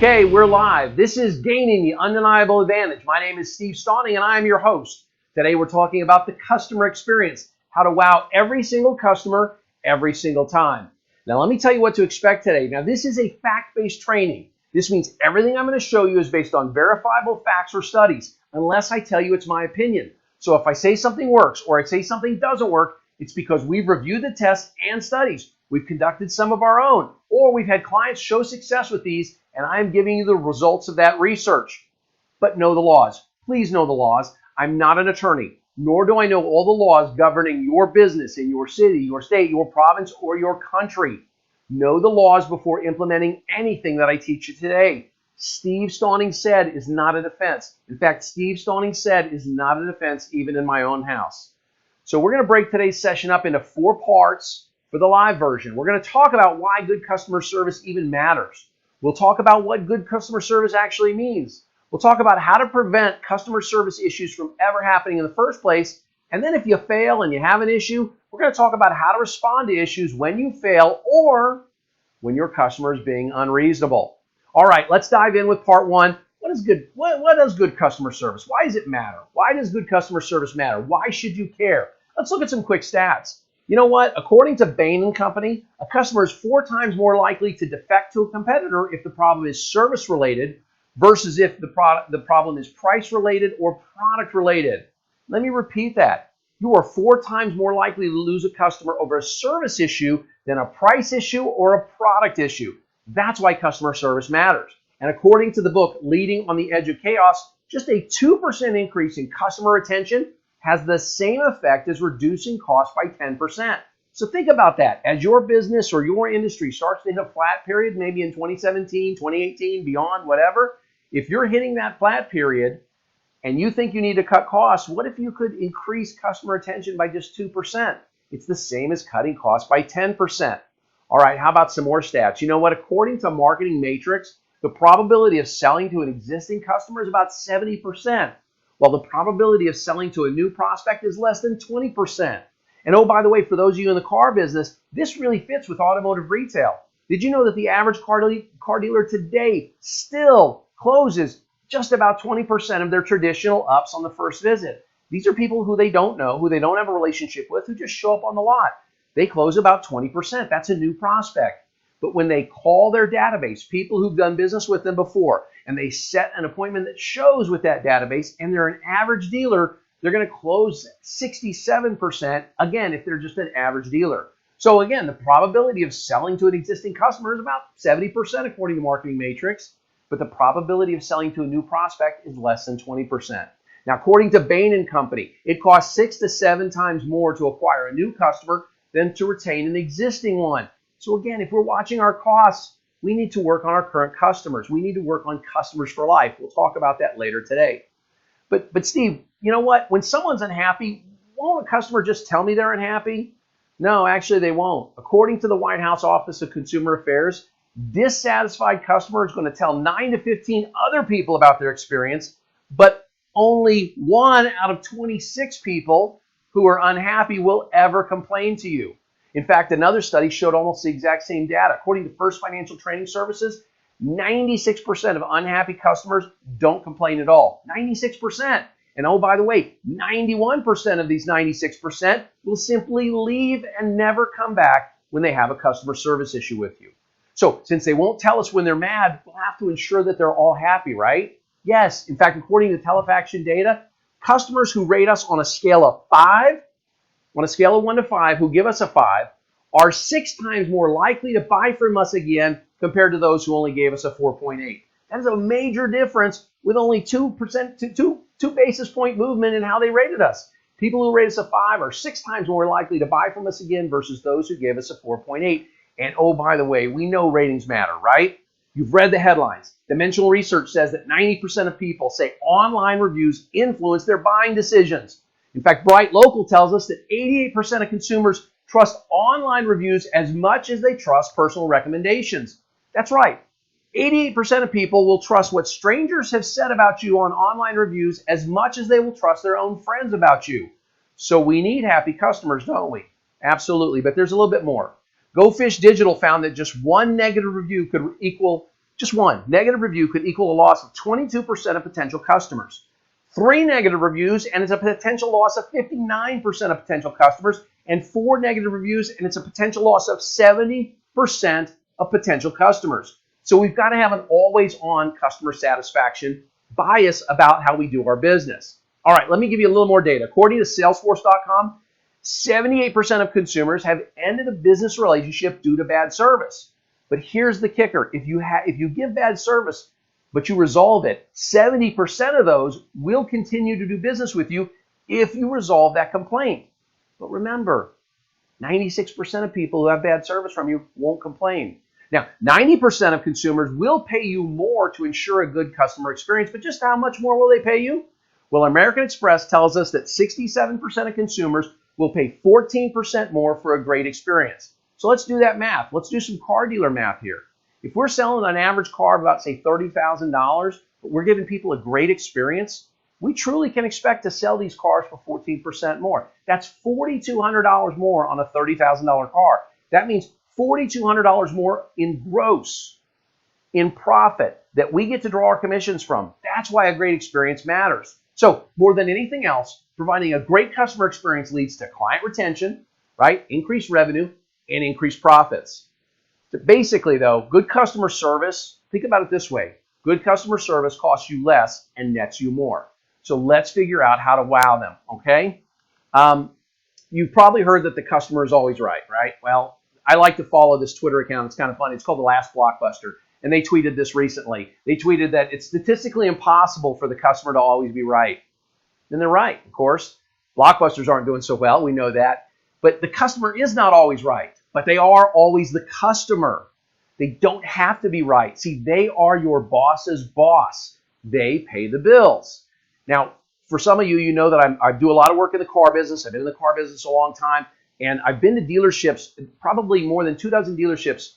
Okay, we're live. This is Gaining the Undeniable Advantage. My name is Steve Stauning and I am your host. Today we're talking about the customer experience, how to wow every single customer every single time. Now let me tell you what to expect today. Now this is a fact-based training. This means everything I'm going to show you is based on verifiable facts or studies, unless I tell you it's my opinion. So if I say something works or I say something doesn't work, it's because we've reviewed the tests and studies. We've conducted some of our own, or we've had clients show success with these, and I'm giving you the results of that research. But know the laws. Please know the laws. I'm not an attorney, nor do I know all the laws governing your business in your city, your state, your province, or your country. Know the laws before implementing anything that I teach you today. Steve Stauning said is not a defense. In fact, Steve Stauning said is not a defense even in my own house. So we're going to break today's session up into 4 parts for the live version. We're going to talk about why good customer service even matters. We'll talk about what good customer service actually means. We'll talk about how to prevent customer service issues from ever happening in the first place. And then if you fail and you have an issue, we're going to talk about how to respond to issues when you fail or when your customer is being unreasonable. All right, let's dive in with part 1. What does good customer service? Why does it matter? Why does good customer service matter? Why should you care? Let's look at some quick stats. You know what? According to Bain & Company, a customer is 4 times more likely to defect to a competitor if the problem is service-related versus if the problem is price-related or product-related. Let me repeat that. You are 4 times more likely to lose a customer over a service issue than a price issue or a product issue. That's why customer service matters. And according to the book, Leading on the Edge of Chaos, just a 2% increase in customer retention has the same effect as reducing costs by 10%. So think about that. As your business or your industry starts to hit a flat period, maybe in 2017, 2018, beyond, whatever, if you're hitting that flat period and you think you need to cut costs, what if you could increase customer retention by just 2%? It's the same as cutting costs by 10%. All right, how about some more stats? You know what? According to Marketing Matrix, the probability of selling to an existing customer is about 70%. While the probability of selling to a new prospect is less than 20%. And oh, by the way, for those of you in the car business, this really fits with automotive retail. Did you know that the average car dealer today still closes just about 20% of their traditional ups on the first visit? These are people who they don't know, who they don't have a relationship with, who just show up on the lot. They close about 20%. That's a new prospect. But when they call their database, people who've done business with them before, and they set an appointment that shows with that database, and they're an average dealer, they're going to close 67%, again, if they're just an average dealer. So again, the probability of selling to an existing customer is about 70% according to Marketing Matrix, but the probability of selling to a new prospect is less than 20%. Now, according to Bain & Company, it costs 6 to 7 times more to acquire a new customer than to retain an existing one. So again, if we're watching our costs, we need to work on our current customers. We need to work on customers for life. We'll talk about that later today. But Steve, you know what? When someone's unhappy, won't a customer just tell me they're unhappy? No, actually they won't. According to the White House Office of Consumer Affairs, dissatisfied customers are going to tell 9 to 15 other people about their experience, but only 1 out of 26 people who are unhappy will ever complain to you. In fact, another study showed almost the exact same data. According to First Financial Training Services, 96% of unhappy customers don't complain at all. 96%. And oh, by the way, 91% of these 96% will simply leave and never come back when they have a customer service issue with you. So since they won't tell us when they're mad, we'll have to ensure that they're all happy, right? Yes. In fact, according to Telefaction data, customers who rate us on a scale of 5, on a scale of 1 to 5, who give us a 5, are 6 times more likely to buy from us again compared to those who only gave us a 4.8. That is a major difference with only 2 basis point movement in how they rated us. People who rate us a 5 are 6 times more likely to buy from us again versus those who gave us a 4.8. And oh, by the way, we know ratings matter, right? You've read the headlines. Dimensional research says that 90% of people say online reviews influence their buying decisions. In fact, Bright Local tells us that 88% of consumers trust online reviews as much as they trust personal recommendations. That's right. 88% of people will trust what strangers have said about you on online reviews as much as they will trust their own friends about you. So we need happy customers, don't we? Absolutely, but there's a little bit more. Go Fish Digital found that just one negative review could equal Just one negative review could equal a loss of 22% of potential customers. 3 negative reviews and it's a potential loss of 59% of potential customers, and 4 negative reviews and it's a potential loss of 70% of potential customers. So we've got to have an always-on customer satisfaction bias about how we do our business. All right, let me give you a little more data. According to Salesforce.com, 78% of consumers have ended a business relationship due to bad service. But here's the kicker. If you give bad service, but you resolve it, 70% of those will continue to do business with you if you resolve that complaint. But remember, 96% of people who have bad service from you won't complain. Now, 90% of consumers will pay you more to ensure a good customer experience, but just how much more will they pay you? Well, American Express tells us that 67% of consumers will pay 14% more for a great experience. So let's do that math. Let's do some car dealer math here. If we're selling an average car of about, say, $30,000, but we're giving people a great experience, we truly can expect to sell these cars for 14% more. That's $4,200 more on a $30,000 car. That means $4,200 more in gross, in profit, that we get to draw our commissions from. That's why a great experience matters. So more than anything else, providing a great customer experience leads to client retention, right? Increased revenue and increased profits. So basically, though, good customer service, think about it this way. Good customer service costs you less and nets you more. So let's figure out how to wow them, okay? You've probably heard that the customer is always right? Well, I like to follow this Twitter account. It's kind of funny. It's called The Last Blockbuster. And they tweeted this recently. They tweeted that it's statistically impossible for the customer to always be right. And they're right, of course. Blockbusters aren't doing so well. We know that. But the customer is not always right. But they are always the customer. They don't have to be right. See, they are your boss's boss. They pay the bills. Now, for some of you, you know that I do a lot of work in the car business. I've been in the car business a long time. And I've been to dealerships, probably more than 24 dealerships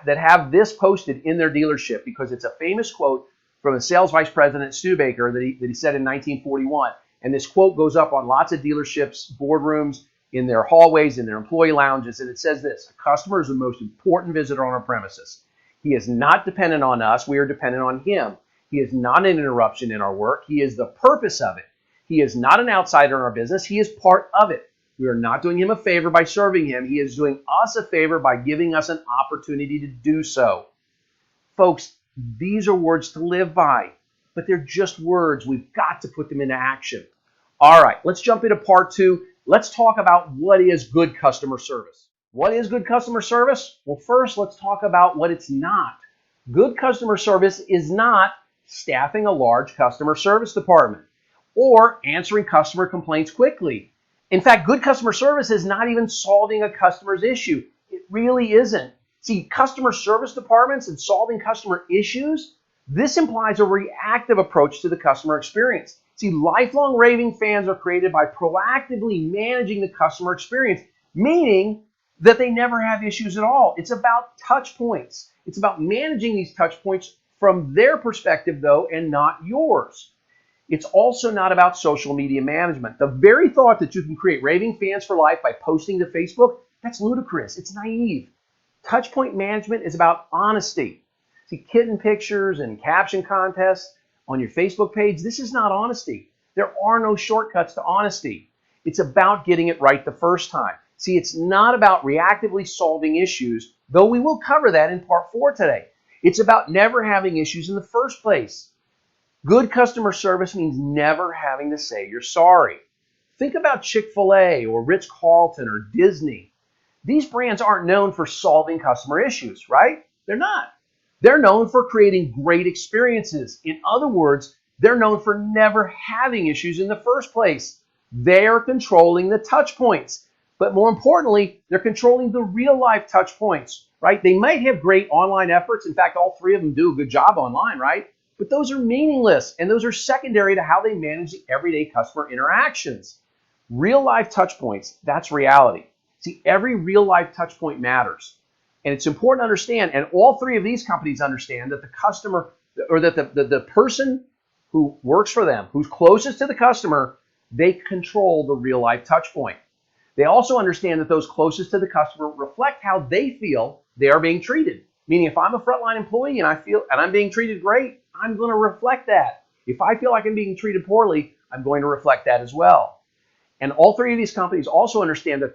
that have this posted in their dealership, because it's a famous quote from a sales vice president, Studebaker, that he said in 1941. And this quote goes up on lots of dealerships, boardrooms, in their hallways, in their employee lounges. And it says this: a customer is the most important visitor on our premises. He is not dependent on us. We are dependent on him. He is not an interruption in our work. He is the purpose of it. He is not an outsider in our business. He is part of it. We are not doing him a favor by serving him. He is doing us a favor by giving us an opportunity to do so. Folks, these are words to live by, but they're just words. We've got to put them into action. All right, let's jump into part 2. Let's talk about what is good customer service. What is good customer service? Well, first, let's talk about what it's not. Good customer service is not staffing a large customer service department or answering customer complaints quickly. In fact, good customer service is not even solving a customer's issue. It really isn't. See, customer service departments and solving customer issues, this implies a reactive approach to the customer experience. See, lifelong raving fans are created by proactively managing the customer experience, meaning that they never have issues at all. It's about touch points. It's about managing these touch points from their perspective, though, and not yours. It's also not about social media management. The very thought that you can create raving fans for life by posting to Facebook, that's ludicrous. It's naive. Touchpoint management is about honesty. See, kitten pictures and caption contests on your Facebook page, this is not honesty. There are no shortcuts to honesty. It's about getting it right the first time. See, it's not about reactively solving issues, though we will cover that in part 4 today. It's about never having issues in the first place. Good customer service means never having to say you're sorry. Think about Chick-fil-A or Ritz-Carlton or Disney. These brands aren't known for solving customer issues, right? They're not. They're known for creating great experiences. In other words, they're known for never having issues in the first place. They're controlling the touch points. But more importantly, they're controlling the real-life touch points, right? They might have great online efforts. In fact, all 3 of them do a good job online, right? But those are meaningless, and those are secondary to how they manage the everyday customer interactions. Real-life touch points, that's reality. See, every real-life touch point matters. And it's important to understand, and all 3 of these companies understand, that the customer, or that the person who works for them, who's closest to the customer, they control the real-life touch point. They also understand that those closest to the customer reflect how they feel they are being treated. Meaning if I'm a frontline employee and I feel and I'm being treated great, I'm going to reflect that. If I feel like I'm being treated poorly, I'm going to reflect that as well. And all three of these companies also understand that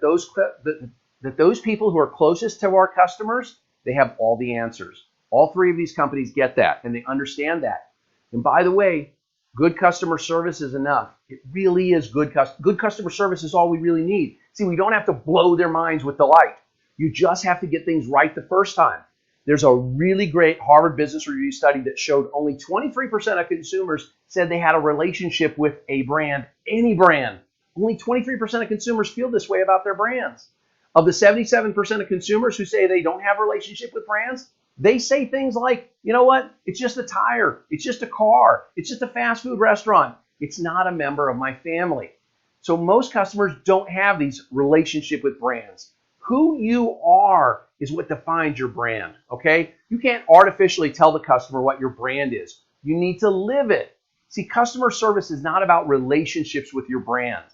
those people who are closest to our customers, they have all the answers. All three of these companies get that, and they understand that. And by the way, good customer service is enough. It really is good customer service is all we really need. See, we don't have to blow their minds with delight. You just have to get things right the first time. There's a really great Harvard Business Review study that showed only 23% of consumers said they had a relationship with a brand, any brand. Only 23% of consumers feel this way about their brands. Of the 77% of consumers who say they don't have a relationship with brands, they say things like, you know what? It's just a tire. It's just a car. It's just a fast food restaurant. It's not a member of my family. So most customers don't have these relationship with brands. Who you are is what defines your brand, okay? You can't artificially tell the customer what your brand is. You need to live it. See, customer service is not about relationships with your brand.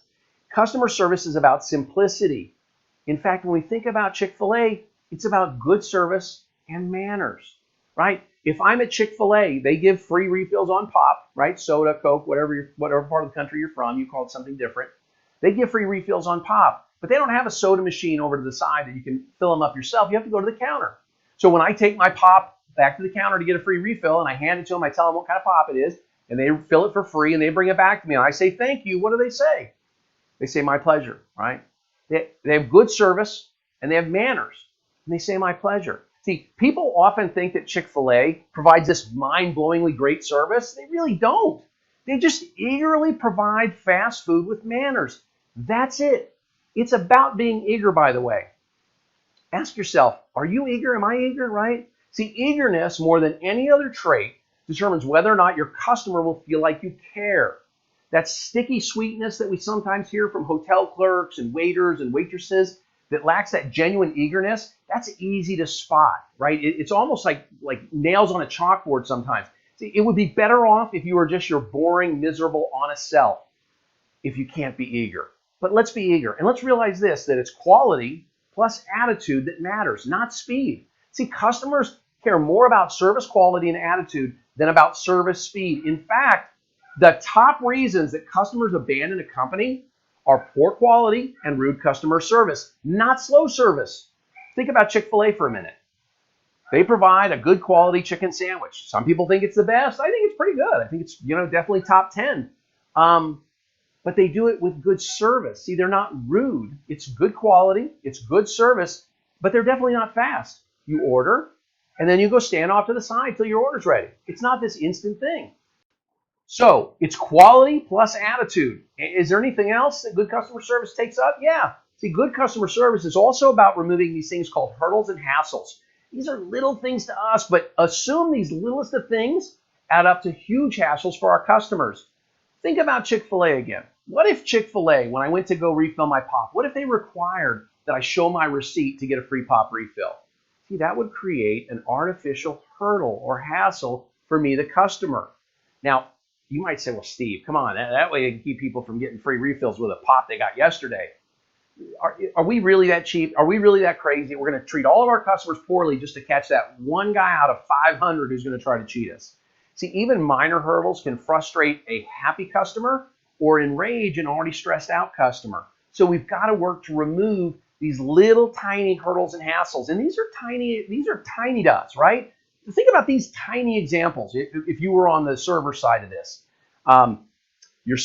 Customer service is about simplicity. In fact, when we think about Chick-fil-A, it's about good service and manners, right? If I'm at Chick-fil-A, they give free refills on pop, right? Soda, Coke, whatever part of the country you're from, you call it something different. They give free refills on pop, but they don't have a soda machine over to the side that you can fill them up yourself. You have to go to the counter. So when I take my pop back to the counter to get a free refill and I hand it to them, I tell them what kind of pop it is, and they fill it for free and they bring it back to me and I say, thank you. What do they say? They say, my pleasure, right? They have good service and they have manners, and they say, my pleasure. See, people often think that Chick-fil-A provides this mind-blowingly great service. They really don't. They just eagerly provide fast food with manners. That's it. It's about being eager, by the way. Ask yourself, are you eager? Am I eager, right? See, eagerness, more than any other trait, determines whether or not your customer will feel like you care. That sticky sweetness that we sometimes hear from hotel clerks and waiters and waitresses that lacks that genuine eagerness, that's easy to spot, right? It's almost like nails on a chalkboard sometimes. See, it would be better off if you were just your boring, miserable, honest self if you can't be eager. But let's be eager. And let's realize this, that it's quality plus attitude that matters, not speed. See, customers care more about service quality and attitude than about service speed. In fact, the top reasons that customers abandon a company are poor quality and rude customer service, not slow service. Think about Chick-fil-A for a minute. They provide a good quality chicken sandwich. Some people think it's the best. I think it's pretty good. I think it's, definitely top 10. But they do it with good service. See, they're not rude. It's good quality. It's good service, but they're definitely not fast. You order, and then you go stand off to the side till your order's ready. It's not this instant thing. So it's quality plus attitude. Is there anything else that good customer service takes up? Yeah. See, good customer service is also about removing these things called hurdles and hassles. These are little things to us, but assume these littlest of things add up to huge hassles for our customers. Think about Chick-fil-A again. What if Chick-fil-A, when I went to go refill my pop, what if they required that I show my receipt to get a free pop refill? See, that would create an artificial hurdle or hassle for me, the customer. Now, you might say, well, Steve, come on, that way you can keep people from getting free refills with a pop they got yesterday. Are we really that cheap? Are we really that crazy? We're going to treat all of our customers poorly just to catch that one guy out of 500 who's going to try to cheat us. See, even minor hurdles can frustrate a happy customer or enrage an already stressed out customer. So we've got to work to remove these little tiny hurdles and hassles. And these are tiny to us, right? Think about these tiny examples. If you were on the server side of this, your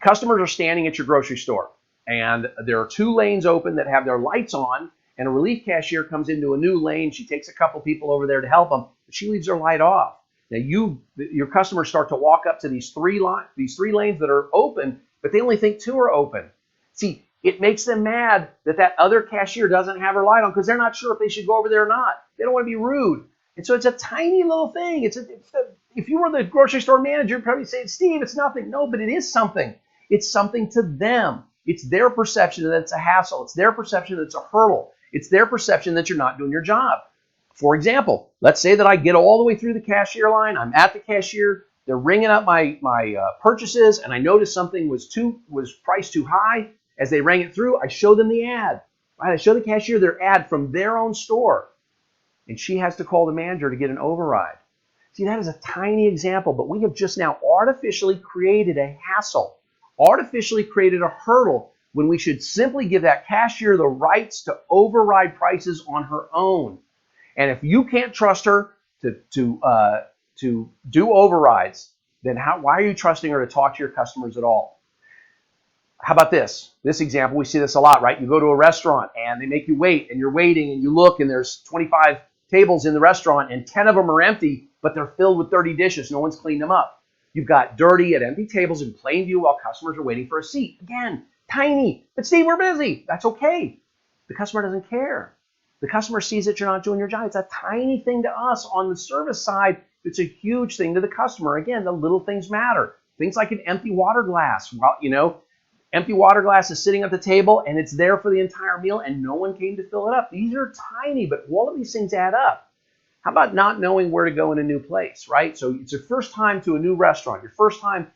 customers are standing at your grocery store, and there are 2 lanes open that have their lights on, and a relief cashier comes into a new lane. She takes a couple people over there to help them, but she leaves her light off. Now your customers start to walk up to these three lanes that are open, but they only think 2 are open. See, it makes them mad that other cashier doesn't have her light on because they're not sure if they should go over there or not. They don't want to be rude. And so it's a tiny little thing. If you were the grocery store manager, you'd probably say, Steve, it's nothing. No, but it is something. It's something to them. It's their perception that it's a hassle. It's their perception that it's a hurdle. It's their perception that you're not doing your job. For example, let's say that I get all the way through the cashier line. I'm at the cashier. They're ringing up my purchases, and I notice something was priced too high. As they rang it through, I show them the ad. Right? I show the cashier their ad from their own store. and she has to call the manager to get an override. See, that is a tiny example, but we have just now artificially created a hassle, artificially created a hurdle when we should simply give that cashier the rights to override prices on her own. And if you can't trust her to do overrides, then why are you trusting her to talk to your customers at all? How about this? This example, we see this a lot, right? You go to a restaurant and they make you wait, and you're waiting and you look and there's 25 tables in the restaurant and 10 of them are empty, but they're filled with dirty dishes. No one's cleaned them up. You've got dirty and empty tables in plain view while customers are waiting for a seat. Again, tiny. But Steve, we're busy. That's okay. The customer doesn't care. The customer sees that you're not doing your job. It's a tiny thing to us. On the service side, it's a huge thing to the customer. Again, the little things matter. Things like an empty water glass. Well, empty water glass is sitting at the table and it's there for the entire meal and no one came to fill it up. These are tiny, but all of these things add up. How about not knowing where to go in a new place, right? So it's your first time to a new restaurant, your first time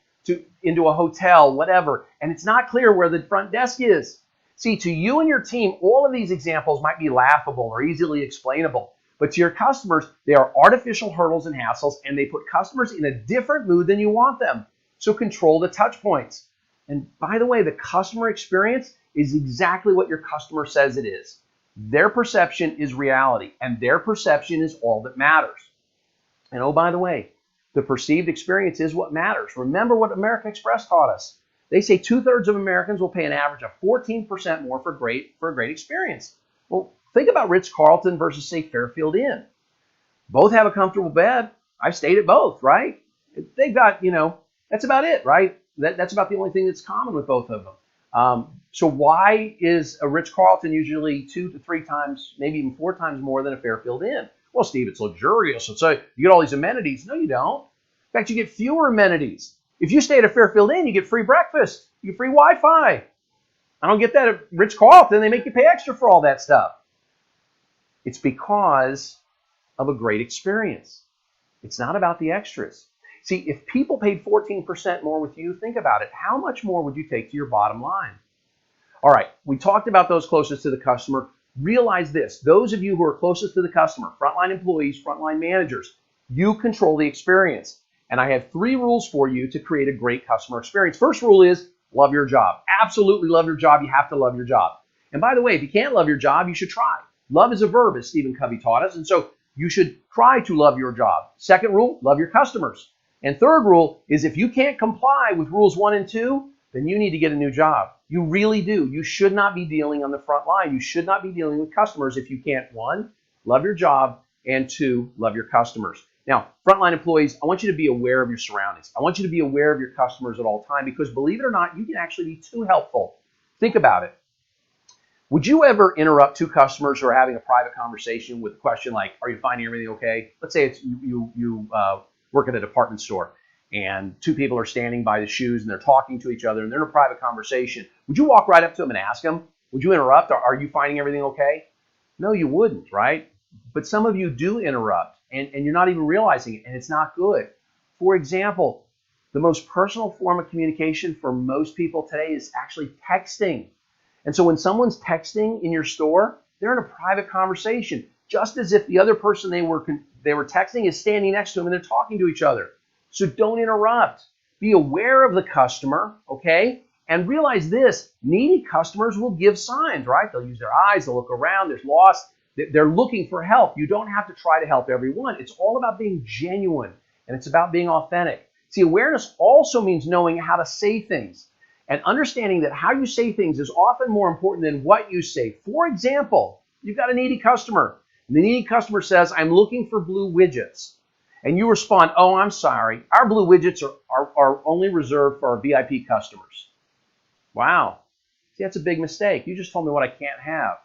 into a hotel, whatever, and it's not clear where the front desk is. See, to you and your team, all of these examples might be laughable or easily explainable, but to your customers, they are artificial hurdles and hassles, and they put customers in a different mood than you want them. So control the touch points. And by the way, the customer experience is exactly what your customer says it is. Their perception is reality, and their perception is all that matters. And oh, by the way, the perceived experience is what matters. Remember what American Express taught us. They say 2/3 of Americans will pay an average of 14% more for a great experience. Well, think about Ritz-Carlton versus, say, Fairfield Inn. Both have a comfortable bed. I've stayed at both, right? They've got, that's about it, right? That's about the only thing that's common with both of them. So why is a Ritz-Carlton usually 2 to 3 times, maybe even 4 times more than a Fairfield Inn? Well, Steve, it's luxurious. So you get all these amenities. No, you don't. In fact, you get fewer amenities. If you stay at a Fairfield Inn, you get free breakfast. You get free Wi-Fi. I don't get that at Ritz-Carlton. They make you pay extra for all that stuff. It's because of a great experience. It's not about the extras. See, if people paid 14% more with you, think about it. How much more would you take to your bottom line? All right, we talked about those closest to the customer. Realize this. Those of you who are closest to the customer, frontline employees, frontline managers, you control the experience. And I have 3 rules for you to create a great customer experience. First rule is love your job. Absolutely love your job. You have to love your job. And by the way, if you can't love your job, you should try. Love is a verb, as Stephen Covey taught us. And so you should try to love your job. Second rule, love your customers. And third rule is if you can't comply with rules 1 and 2, then you need to get a new job. You really do. You should not be dealing on the front line. You should not be dealing with customers if you can't, 1, love your job, and 2, love your customers. Now, frontline employees, I want you to be aware of your surroundings. I want you to be aware of your customers at all time because believe it or not, you can actually be too helpful. Think about it. Would you ever interrupt 2 customers who are having a private conversation with a question like, are you finding everything okay? Let's say it's you work at a department store and 2 people are standing by the shoes and they're talking to each other and they're in a private conversation. Would you walk right up to them and ask them, would you interrupt? Are you finding everything okay? No, you wouldn't, right? But some of you do interrupt and you're not even realizing it, and it's not good. For example, the most personal form of communication for most people today is actually texting. And so when someone's texting in your store, they're in a private conversation, just as if the other person they were texting is standing next to them and they're talking to each other. So don't interrupt. Be aware of the customer, okay? And realize this, needy customers will give signs, right? They'll use their eyes, they'll look around, there's lost. They're looking for help. You don't have to try to help everyone. It's all about being genuine, and it's about being authentic. See, awareness also means knowing how to say things and understanding that how you say things is often more important than what you say. For example, you've got a needy customer, and the needy customer says, I'm looking for blue widgets. And you respond, oh, I'm sorry. Our blue widgets are only reserved for our VIP customers. Wow. See, that's a big mistake. You just told me what I can't have.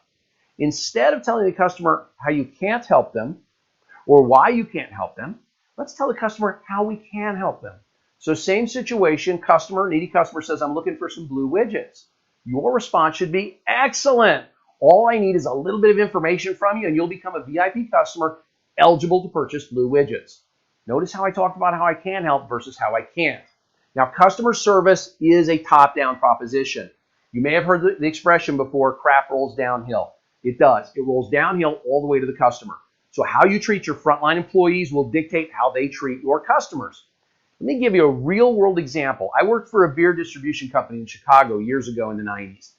Instead of telling the customer how you can't help them or why you can't help them, let's tell the customer how we can help them. So same situation, needy customer says, I'm looking for some blue widgets. Your response should be, excellent. All I need is a little bit of information from you and you'll become a VIP customer eligible to purchase blue widgets. Notice how I talked about how I can help versus how I can't. Now, customer service is a top-down proposition. You may have heard the expression before, crap rolls downhill. It does. It rolls downhill all the way to the customer. So how you treat your frontline employees will dictate how they treat your customers. Let me give you a real world example. I worked for a beer distribution company in Chicago years ago in the 90s.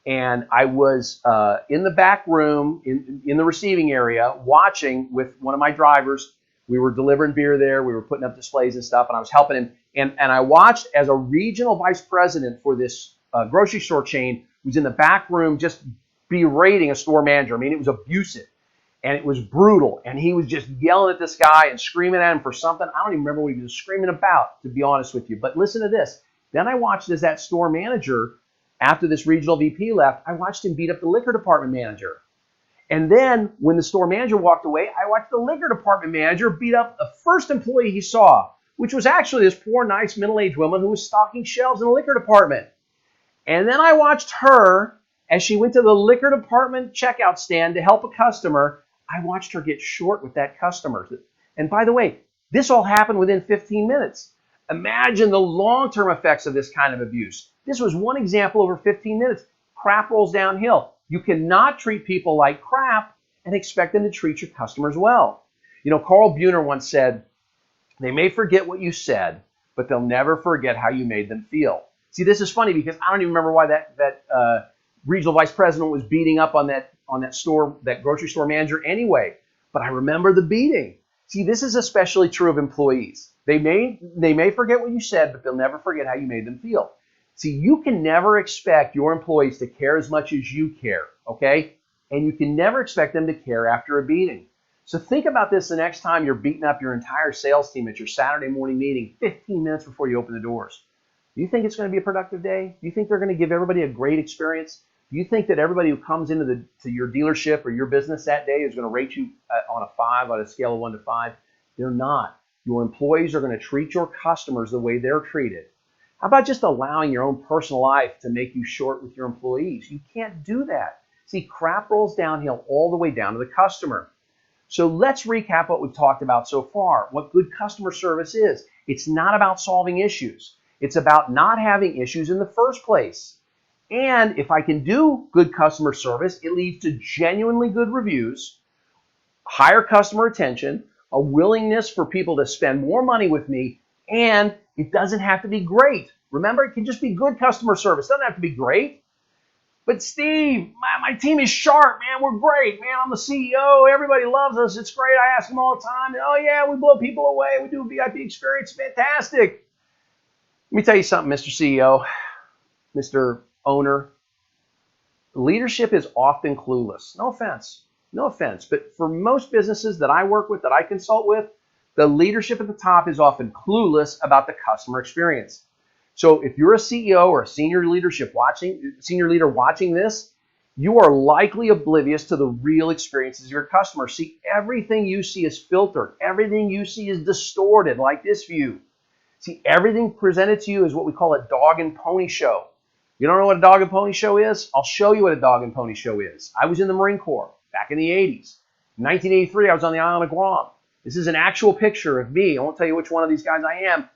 And I was in the back room in the receiving area watching with one of my drivers. We were delivering beer there. We were putting up displays and stuff, and I was helping him. And I watched as a regional vice president for this grocery store chain was in the back room just berating a store manager. I mean, it was abusive. And it was brutal. And he was just yelling at this guy and screaming at him for something. I don't even remember what he was screaming about, to be honest with you. But listen to this. Then I watched as that store manager, after this regional VP left, I watched him beat up the liquor department manager. And then when the store manager walked away, I watched the liquor department manager beat up the first employee he saw, which was actually this poor, nice, middle-aged woman who was stocking shelves in the liquor department. And then I watched her as she went to the liquor department checkout stand to help a customer. I watched her get short with that customer. And by the way, this all happened within 15 minutes. Imagine the long-term effects of this kind of abuse. This was one example over 15 minutes. Crap rolls downhill. You cannot treat people like crap and expect them to treat your customers well. You know, Carl Bruner once said, they may forget what you said, but they'll never forget how you made them feel. See, this is funny because I don't even remember why that regional vice president was beating up on that grocery store manager anyway. But I remember the beating. See, this is especially true of employees. They may forget what you said, but they'll never forget how you made them feel. See, you can never expect your employees to care as much as you care, okay? And you can never expect them to care after a beating. So think about this the next time you're beating up your entire sales team at your Saturday morning meeting 15 minutes before you open the doors. Do you think it's going to be a productive day? Do you think they're going to give everybody a great experience? Do you think that everybody who comes into to your dealership or your business that day is going to rate you on a 5, on a scale of 1 to 5? They're not. Your employees are going to treat your customers the way they're treated. How about just allowing your own personal life to make you short with your employees? You can't do that. See, crap rolls downhill all the way down to the customer. So let's recap what we've talked about so far, what good customer service is. It's not about solving issues. It's about not having issues in the first place. And if I can do good customer service, it leads to genuinely good reviews, higher customer retention, a willingness for people to spend more money with me, and it doesn't have to be great. Remember, it can just be good customer service. It doesn't have to be great. But Steve, my team is sharp, man. We're great, man. I'm the CEO. Everybody loves us. It's great. I ask them all the time. Oh, yeah, we blow people away. We do a VIP experience. Fantastic. Let me tell you something, Mr. CEO, Mr. Owner. Leadership is often clueless. No offense. But for most businesses that I work with, that I consult with, the leadership at the top is often clueless about the customer experience. So if you're a CEO or a senior leader watching this, you are likely oblivious to the real experiences of your customers. See, everything you see is filtered. Everything you see is distorted, like this view. See, everything presented to you is what we call a dog and pony show. You don't know what a dog and pony show is? I'll show you what a dog and pony show is. I was in the Marine Corps back in the 80s. In 1983, I was on the island of Guam. This is an actual picture of me. I won't tell you which one of these guys I am,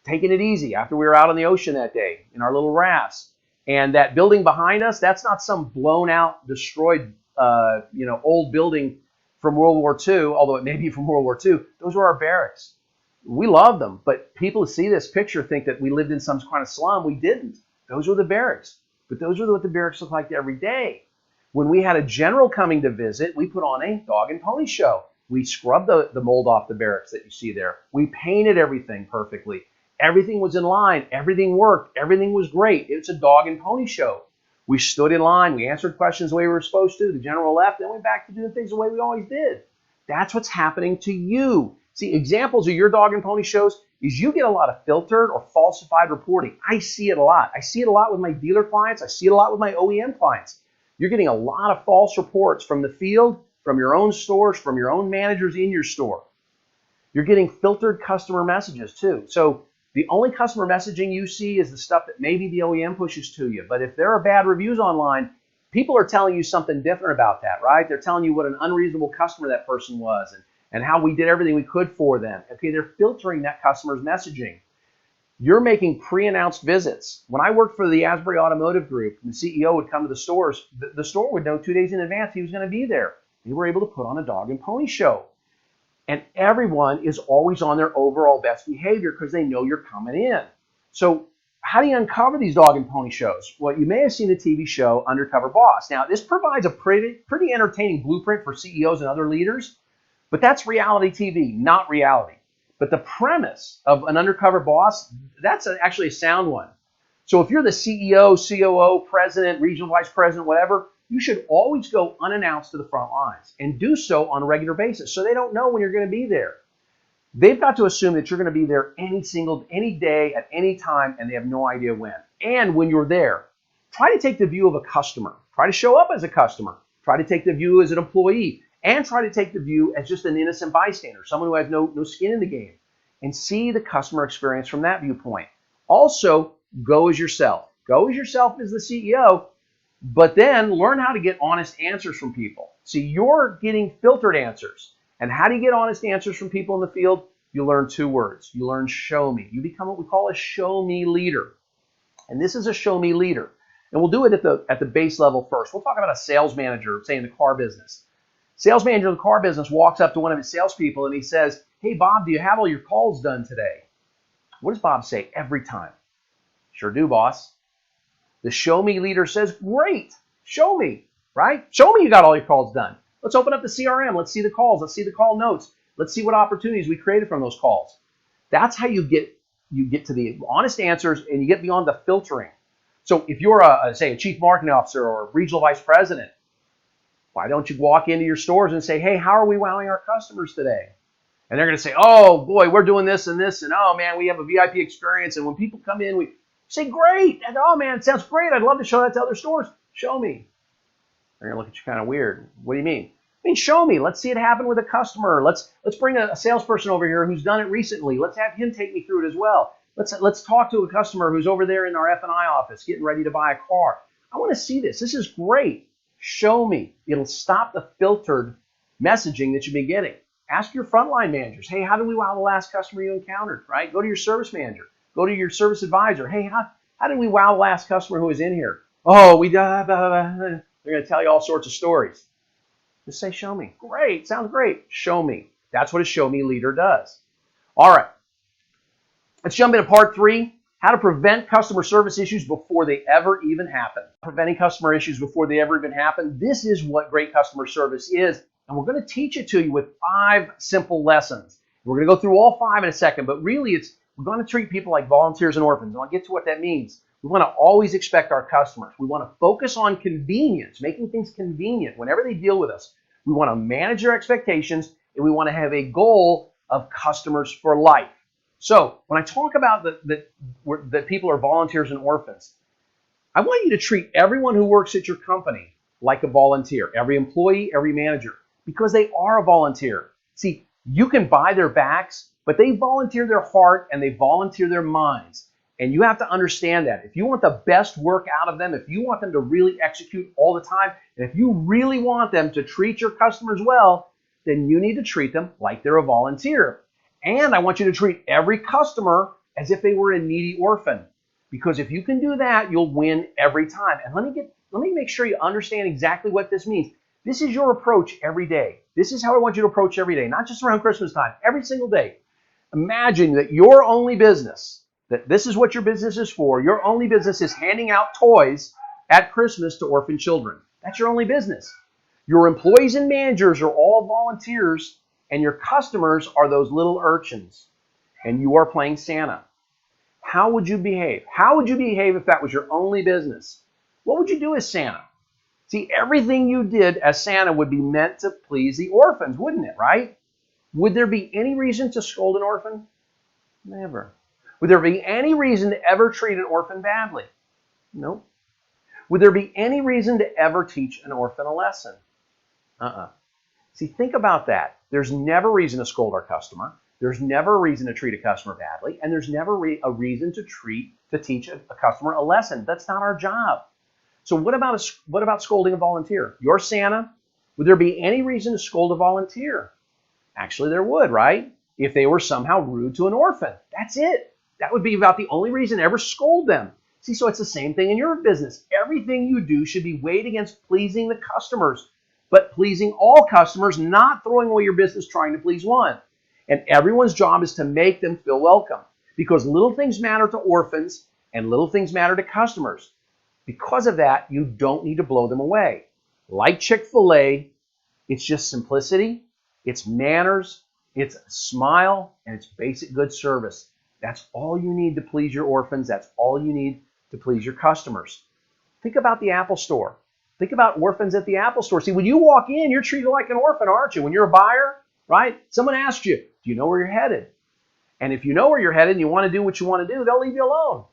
taking it easy after we were out on the ocean that day in our little rafts. And that building behind us, that's not some blown out, destroyed, old building from World War II, although it may be from World War II. Those were our barracks. We loved them, but people who see this picture think that we lived in some kind of slum. We didn't. Those were the barracks. But those are what the barracks look like every day. When we had a general coming to visit, we put on a dog and pony show. We scrubbed the mold off the barracks that you see there. We painted everything perfectly. Everything was in line. Everything worked. Everything was great. It's a dog and pony show. We stood in line. We answered questions the way we were supposed to. The general left. Then went back to doing things the way we always did. That's what's happening to you. See, examples of your dog and pony shows is you get a lot of filtered or falsified reporting. I see it a lot. I see it a lot with my dealer clients. I see it a lot with my OEM clients. You're getting a lot of false reports from the field, from your own stores, from your own managers in your store. You're getting filtered customer messages too. So the only customer messaging you see is the stuff that maybe the OEM pushes to you. But if there are bad reviews online, people are telling you something different about that, right? They're telling you what an unreasonable customer that person was and how we did everything we could for them. Okay, they're filtering that customer's messaging. You're making pre-announced visits. When I worked for the Asbury Automotive Group, the CEO would come to the stores. The store would know 2 days in advance he was going to be there. They were able to put on a dog and pony show. And everyone is always on their overall best behavior because they know you're coming in. So how do you uncover these dog and pony shows? Well, you may have seen the TV show Undercover Boss. Now, this provides a pretty entertaining blueprint for CEOs and other leaders, but that's reality TV, not reality. But the premise of an undercover boss, that's actually a sound one. So if you're the CEO, COO, president, regional vice president, whatever, you should always go unannounced to the front lines and do so on a regular basis so they don't know when you're going to be there. They've got to assume that you're going to be there any day at any time, and they have no idea when. And when you're there, try to take the view of a customer. Try to show up as a customer. Try to take the view as an employee, and try to take the view as just an innocent bystander, someone who has no skin in the game, and see the customer experience from that viewpoint. Also, go as yourself. Go as yourself as the CEO, but then learn how to get honest answers from people. See, you're getting filtered answers. And how do you get honest answers from people in the field? You learn 2 words. You learn show me. You become what we call a show me leader. And this is a show me leader. And we'll do it at the base level first. We'll talk about a sales manager, say in the car business. Sales manager in the car business walks up to one of his salespeople and he says, "Hey, Bob, do you have all your calls done today?" What does Bob say every time? "Sure do, boss." The show me leader says, "Great, show me, right? Show me you got all your calls done. Let's open up the CRM. Let's see the calls. Let's see the call notes. Let's see what opportunities we created from those calls." That's how you get to the honest answers and you get beyond the filtering. So if you're say a chief marketing officer or a regional vice president, why don't you walk into your stores and say, "Hey, how are we wowing our customers today?" And they're going to say, "Oh boy, we're doing this and this, and oh man, we have a VIP experience, and when people come in, we say, great, and oh man, it sounds great. I'd love to show that to other stores. Show me." They're going to look at you kind of weird. "What do you mean?" "I mean, show me. Let's see it happen with a customer. Let's bring a salesperson over here who's done it recently. Let's have him take me through it as well. Let's talk to a customer who's over there in our F&I office getting ready to buy a car. I want to see this. This is great. Show me." It'll stop the filtered messaging that you've been getting. Ask your frontline managers, "Hey, how did we wow the last customer you encountered?" Right? Go to your service manager. Go to your service advisor. "Hey, how did we wow the last customer who was in here?" "Oh, we blah, blah, blah." They're going to tell you all sorts of stories. Just say, "Show me." "Great, sounds great. Show me." That's what a show me leader does. All right. Let's jump into part 3, how to prevent customer service issues before they ever even happen. Preventing customer issues before they ever even happen. This is what great customer service is, and we're going to teach it to you with 5 simple lessons. We're going to go through all 5 in a second, but really we're going to treat people like volunteers and orphans, and I'll get to what that means. We want to always expect our customers. We want to focus on convenience, making things convenient whenever they deal with us. We want to manage their expectations, and we want to have a goal of customers for life. So when I talk about that people are volunteers and orphans, I want you to treat everyone who works at your company like a volunteer, every employee, every manager, because they are a volunteer. See, you can buy their backs, but they volunteer their heart and they volunteer their minds. And you have to understand that. If you want the best work out of them, if you want them to really execute all the time, and if you really want them to treat your customers well, then you need to treat them like they're a volunteer. And I want you to treat every customer as if they were a needy orphan. Because if you can do that, you'll win every time. And let me make sure you understand exactly what this means. This is your approach every day. This is how I want you to approach every day, not just around Christmas time, every single day. Imagine that your only business, that this is what your business is for, your only business is handing out toys at Christmas to orphan children. That's your only business. Your employees and managers are all volunteers, and your customers are those little urchins, and you are playing Santa. How would you behave? How would you behave if that was your only business? What would you do as Santa? See, everything you did as Santa would be meant to please the orphans, wouldn't it, right? Would there be any reason to scold an orphan? Never. Would there be any reason to ever treat an orphan badly? Nope. Would there be any reason to ever teach an orphan a lesson? See, think about that. There's never a reason to scold our customer. There's never a reason to treat a customer badly. And there's never a reason to teach a customer a lesson. That's not our job. So what about scolding a volunteer? You're Santa. Would there be any reason to scold a volunteer? Actually, there would, right? If they were somehow rude to an orphan. That's it. That would be about the only reason to ever scold them. See, so it's the same thing in your business. Everything you do should be weighed against pleasing the customers. but pleasing all customers, not throwing away your business trying to please one. And everyone's job is to make them feel welcome, because little things matter to orphans and little things matter to customers. Because of that, you don't need to blow them away. Like Chick-fil-A, it's just simplicity, it's manners, it's a smile, and it's basic good service. That's all you need to please your orphans. That's all you need to please your customers. Think about the Apple Store. Think about orphans at the Apple Store. See, when you walk in, you're treated like an orphan, aren't you? When you're a buyer, right? Someone asks you, do you know where you're headed? And if you know where you're headed and you want to do what you want to do, they'll leave you alone.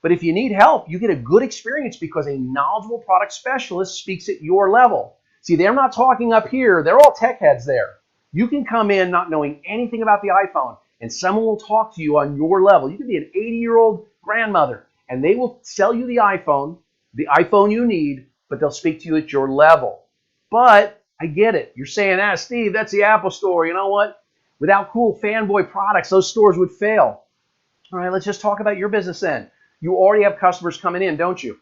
But if you need help, you get a good experience because a knowledgeable product specialist speaks at your level. See, they're not talking up here. They're all tech heads there. You can come in not knowing anything about the iPhone, and someone will talk to you on your level. You could be an 80-year-old grandmother, and they will sell you the iPhone you need, but they'll speak to you at your level. But I get it. You're saying, Steve, that's the Apple Store. You know what? Without cool fanboy products, those stores would fail. All right, let's just talk about your business then. You already have customers coming in, don't you?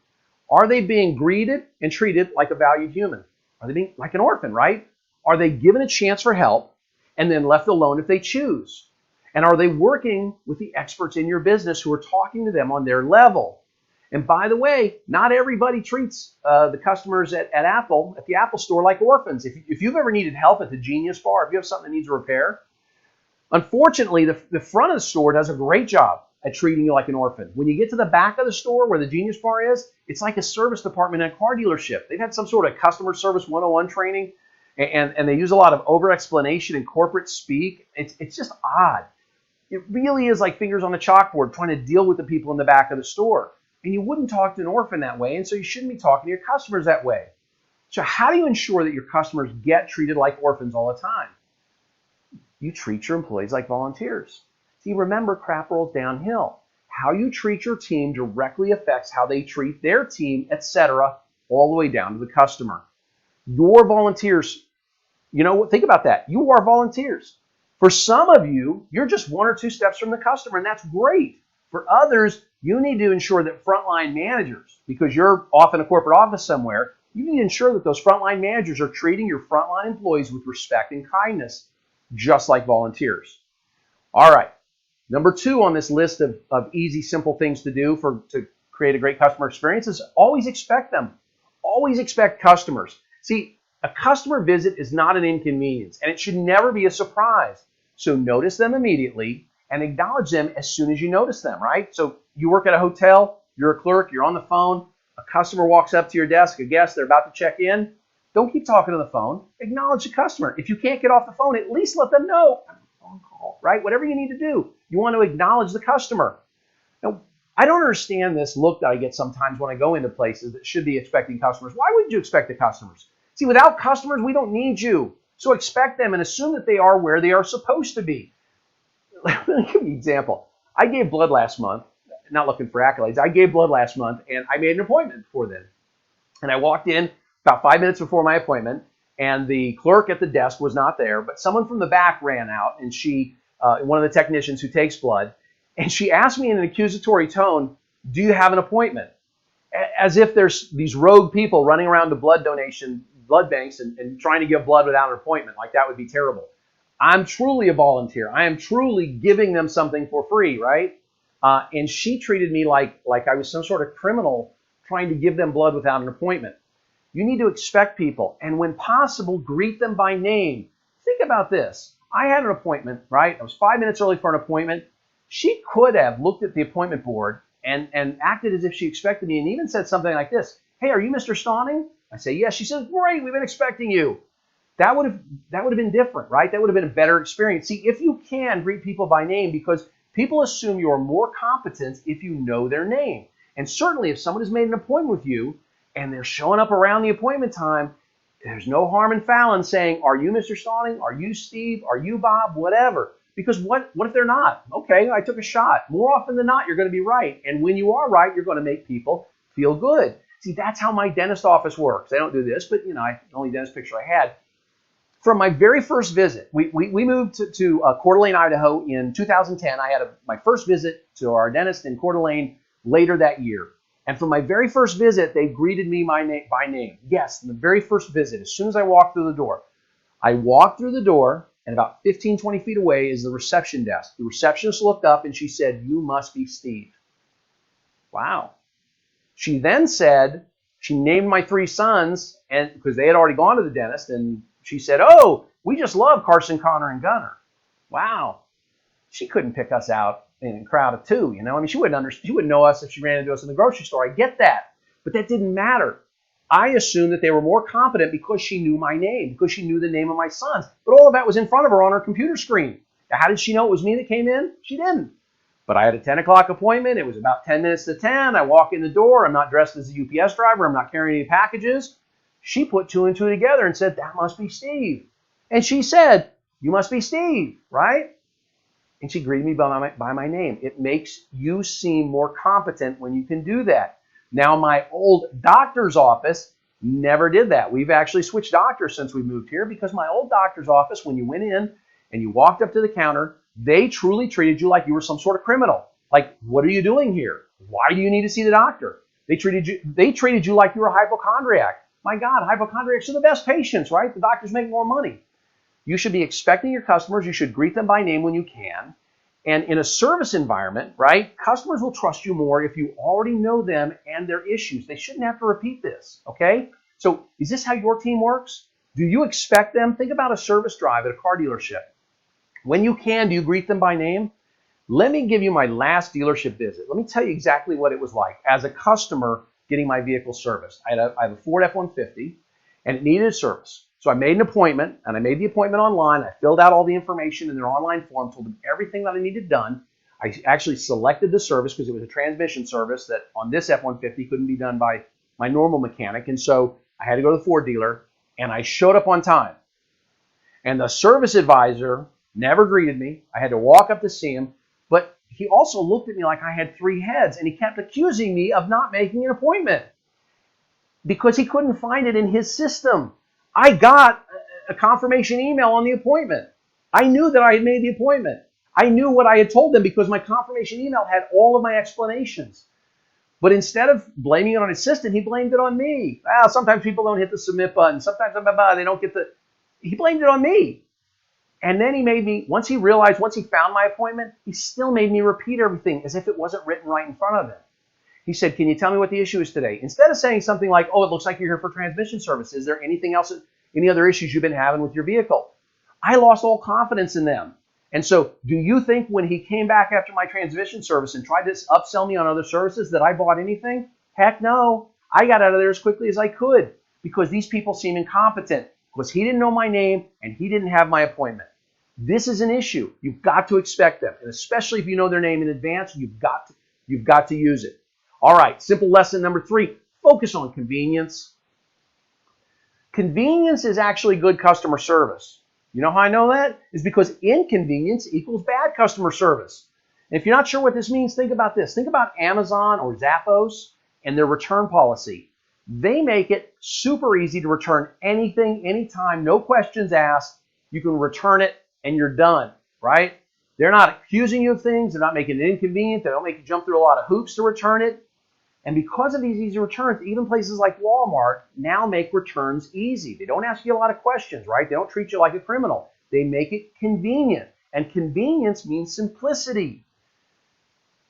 Are they being greeted and treated like a valued human? Are they being like an orphan, right? Are they given a chance for help and then left alone if they choose? And are they working with the experts in your business who are talking to them on their level? And by the way, not everybody treats the customers at the Apple Store, like orphans. If you've ever needed help at the Genius Bar, if you have something that needs a repair, unfortunately, the front of the store does a great job at treating you like an orphan. When you get to the back of the store where the Genius Bar is, it's like a service department in a car dealership. They've had some sort of customer service 101 training, and they use a lot of over-explanation and corporate speak. It's just odd. It really is like fingers on a chalkboard trying to deal with the people in the back of the store. And you wouldn't talk to an orphan that way, and so you shouldn't be talking to your customers that way. So how do you ensure that your customers get treated like orphans all the time? You treat your employees like volunteers. See, remember, crap rolls downhill. How you treat your team directly affects how they treat their team, etc., all the way down to the customer. Your volunteers, think about that. You are volunteers. For some of you, you're just one or two steps from the customer, and that's great. For others, you need to ensure that frontline managers, because you're off in a corporate office somewhere, you need to ensure that those frontline managers are treating your frontline employees with respect and kindness, just like volunteers. All right. Number 2 on this list of easy, simple things to do to create a great customer experience is always expect them. Always expect customers. See, a customer visit is not an inconvenience, and it should never be a surprise. So notice them immediately and acknowledge them as soon as you notice them, right? So you work at a hotel, you're a clerk, you're on the phone, a customer walks up to your desk, a guest, they're about to check in. Don't keep talking to the phone. Acknowledge the customer. If you can't get off the phone, at least let them know I'm on a phone call, right? Whatever you need to do, you want to acknowledge the customer. Now, I don't understand this look that I get sometimes when I go into places that should be expecting customers. Why wouldn't you expect the customers? See, without customers, we don't need you. So expect them and assume that they are where they are supposed to be. Let me give you an example. I gave blood last month, not looking for accolades. I gave blood last month, and I made an appointment before then. And I walked in about 5 minutes before my appointment, and the clerk at the desk was not there, but someone from the back ran out, and she, one of the technicians who takes blood, and she asked me in an accusatory tone, do you have an appointment? As if there's these rogue people running around to blood banks and trying to give blood without an appointment. Like, that would be terrible. I'm truly a volunteer. I am truly giving them something for free, right? And she treated me like I was some sort of criminal trying to give them blood without an appointment. You need to expect people, and when possible, greet them by name. Think about this. I had an appointment, right? I was 5 minutes early for an appointment. She could have looked at the appointment board and acted as if she expected me and even said something like this. Hey, are you Mr. Stawning? I say, yes. She says, great, we've been expecting you. That would have been different, right? That would have been a better experience. See, if you can, greet people by name, because people assume you're more competent if you know their name. And certainly if someone has made an appointment with you and they're showing up around the appointment time, there's no harm in foul in saying, are you Mr. Stawning? Are you Steve? Are you Bob? Whatever. Because what if they're not? Okay, I took a shot. More often than not, you're going to be right. And when you are right, you're going to make people feel good. See, that's how my dentist office works. I don't do this, but the only dentist picture I had. From my very first visit, we moved to Coeur d'Alene, Idaho in 2010. I had my first visit to our dentist in Coeur d'Alene later that year. And for my very first visit, they greeted me by name. Yes, in the very first visit, as soon as I walked through the door. I walked through the door, and about 15, 20 feet away is the reception desk. The receptionist looked up and she said, "You must be Steve." Wow. She then said, she named my 3 sons, and because they had already gone to the dentist, and she said, "Oh, we just love Carson, Connor, and Gunner." Wow. She couldn't pick us out in a crowd of 2, you know. I mean, she wouldn't know us if she ran into us in the grocery store. I get that. But that didn't matter. I assumed that they were more competent because she knew my name, because she knew the name of my sons. But all of that was in front of her on her computer screen. Now, how did she know it was me that came in? She didn't. But I had a 10 o'clock appointment. It was about 10 minutes to 10. I walk in the door. I'm not dressed as a UPS driver. I'm not carrying any packages. She put 2 and 2 together and said, "That must be Steve." And she said, "You must be Steve, right?" And she greeted me by my name. It makes you seem more competent when you can do that. Now, my old doctor's office never did that. We've actually switched doctors since we moved here, because my old doctor's office, when you went in and you walked up to the counter, they truly treated you like you were some sort of criminal. Like, "What are you doing here? Why do you need to see the doctor?" They treated you like you were a hypochondriac. My God, hypochondriacs are the best patients, right? The doctors make more money. You should be expecting your customers. You should greet them by name when you can. And in a service environment, right, customers will trust you more if you already know them and their issues. They shouldn't have to repeat this, okay? So is this how your team works? Do you expect them? Think about a service drive at a car dealership. When you can, do you greet them by name? Let me give you my last dealership visit. Let me tell you exactly what it was like as a customer getting my vehicle serviced. I have a Ford F-150, and it needed service. So I made an appointment, and I made the appointment online. I filled out all the information in their online form, told them everything that I needed done. I actually selected the service because it was a transmission service that on this F-150 couldn't be done by my normal mechanic. And so I had to go to the Ford dealer, and I showed up on time. And the service advisor never greeted me. I had to walk up to see him, but he also looked at me like I had 3 heads, and he kept accusing me of not making an appointment because he couldn't find it in his system. I got a confirmation email on the appointment. I knew that I had made the appointment. I knew what I had told them because my confirmation email had all of my explanations. But instead of blaming it on his assistant, he blamed it on me. Well, sometimes people don't hit the submit button. Sometimes they don't get the... He blamed it on me. And then he made me, once he found my appointment, he still made me repeat everything as if it wasn't written right in front of him. He said, "Can you tell me what the issue is today?" Instead of saying something like, "Oh, it looks like you're here for transmission service. Is there anything else, any other issues you've been having with your vehicle?" I lost all confidence in them. And so do you think when he came back after my transmission service and tried to upsell me on other services that I bought anything? Heck no. I got out of there as quickly as I could because these people seem incompetent because he didn't know my name and he didn't have my appointment. This is an issue. You've got to expect them. And especially if you know their name in advance, you've got to use it. All right, simple lesson number 3, focus on convenience. Convenience is actually good customer service. You know how I know that? It's because inconvenience equals bad customer service. And if you're not sure what this means, think about this. Think about Amazon or Zappos and their return policy. They make it super easy to return anything, anytime, no questions asked. You can return it and you're done, right? They're not accusing you of things. They're not making it inconvenient. They don't make you jump through a lot of hoops to return it. And because of these easy returns, even places like Walmart now make returns easy. They don't ask you a lot of questions, right? They don't treat you like a criminal. They make it convenient. And convenience means simplicity.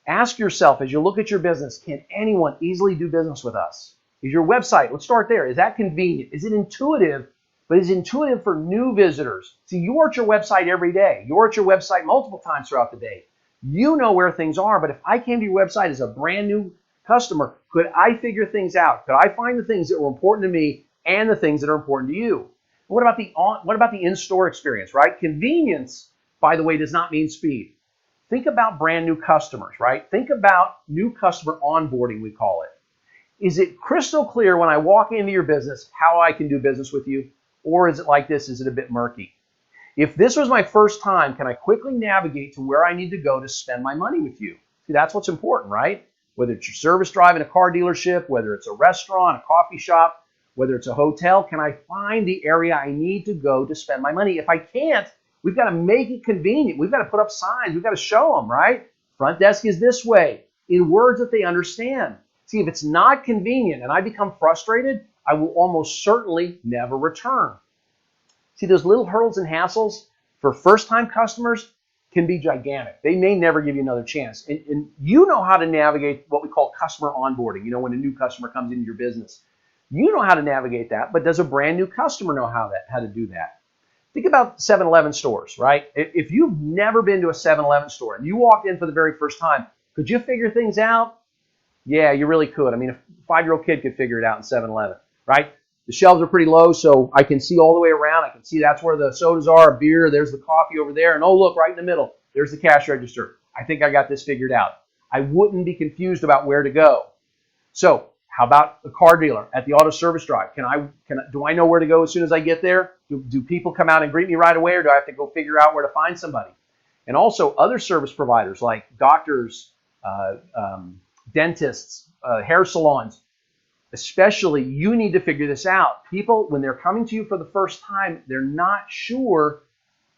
Ask yourself as you look at your business, can anyone easily do business with us? Is your website, let's start there, is that convenient? Is it intuitive? But is it intuitive for new visitors? See, you're at your website every day. You're at your website multiple times throughout the day. You know where things are, but if I came to your website as a brand new customer, could I figure things out? Could I find the things that were important to me and the things that are important to you? What about the in-store experience, right? Convenience, by the way, does not mean speed. Think about brand new customers, right? Think about new customer onboarding, we call it. Is it crystal clear when I walk into your business how I can do business with you? Or is it like this? Is it a bit murky? If this was my first time, can I quickly navigate to where I need to go to spend my money with you? See, that's what's important, right? Whether it's your service drive in a car dealership, whether it's a restaurant, a coffee shop, whether it's a hotel, can I find the area I need to go to spend my money? If I can't, we've got to make it convenient. We've got to put up signs. We've got to show them, right? Front desk is this way, in words that they understand. See, if it's not convenient and I become frustrated, I will almost certainly never return. See, those little hurdles and hassles for first-time customers can be gigantic. They may never give you another chance. And you know how to navigate what we call customer onboarding, when a new customer comes into your business. You know how to navigate that, but does a brand new customer know how to do that? Think about 7-Eleven stores, right? If you've never been to a 7-Eleven store and you walked in for the very first time, could you figure things out? Yeah, you really could. I mean, a 5-year-old kid could figure it out in 7-Eleven, right? The shelves are pretty low, so I can see all the way around. I can see that's where the sodas are, a beer, there's the coffee over there, and oh, look, right in the middle, there's the cash register. I think I got this figured out. I wouldn't be confused about where to go. So how about a car dealer at the auto service drive? Do I know where to go as soon as I get there? Do people come out and greet me right away, or do I have to go figure out where to find somebody? And also other service providers like doctors, dentists, hair salons, especially, you need to figure this out. People, when they're coming to you for the first time, they're not sure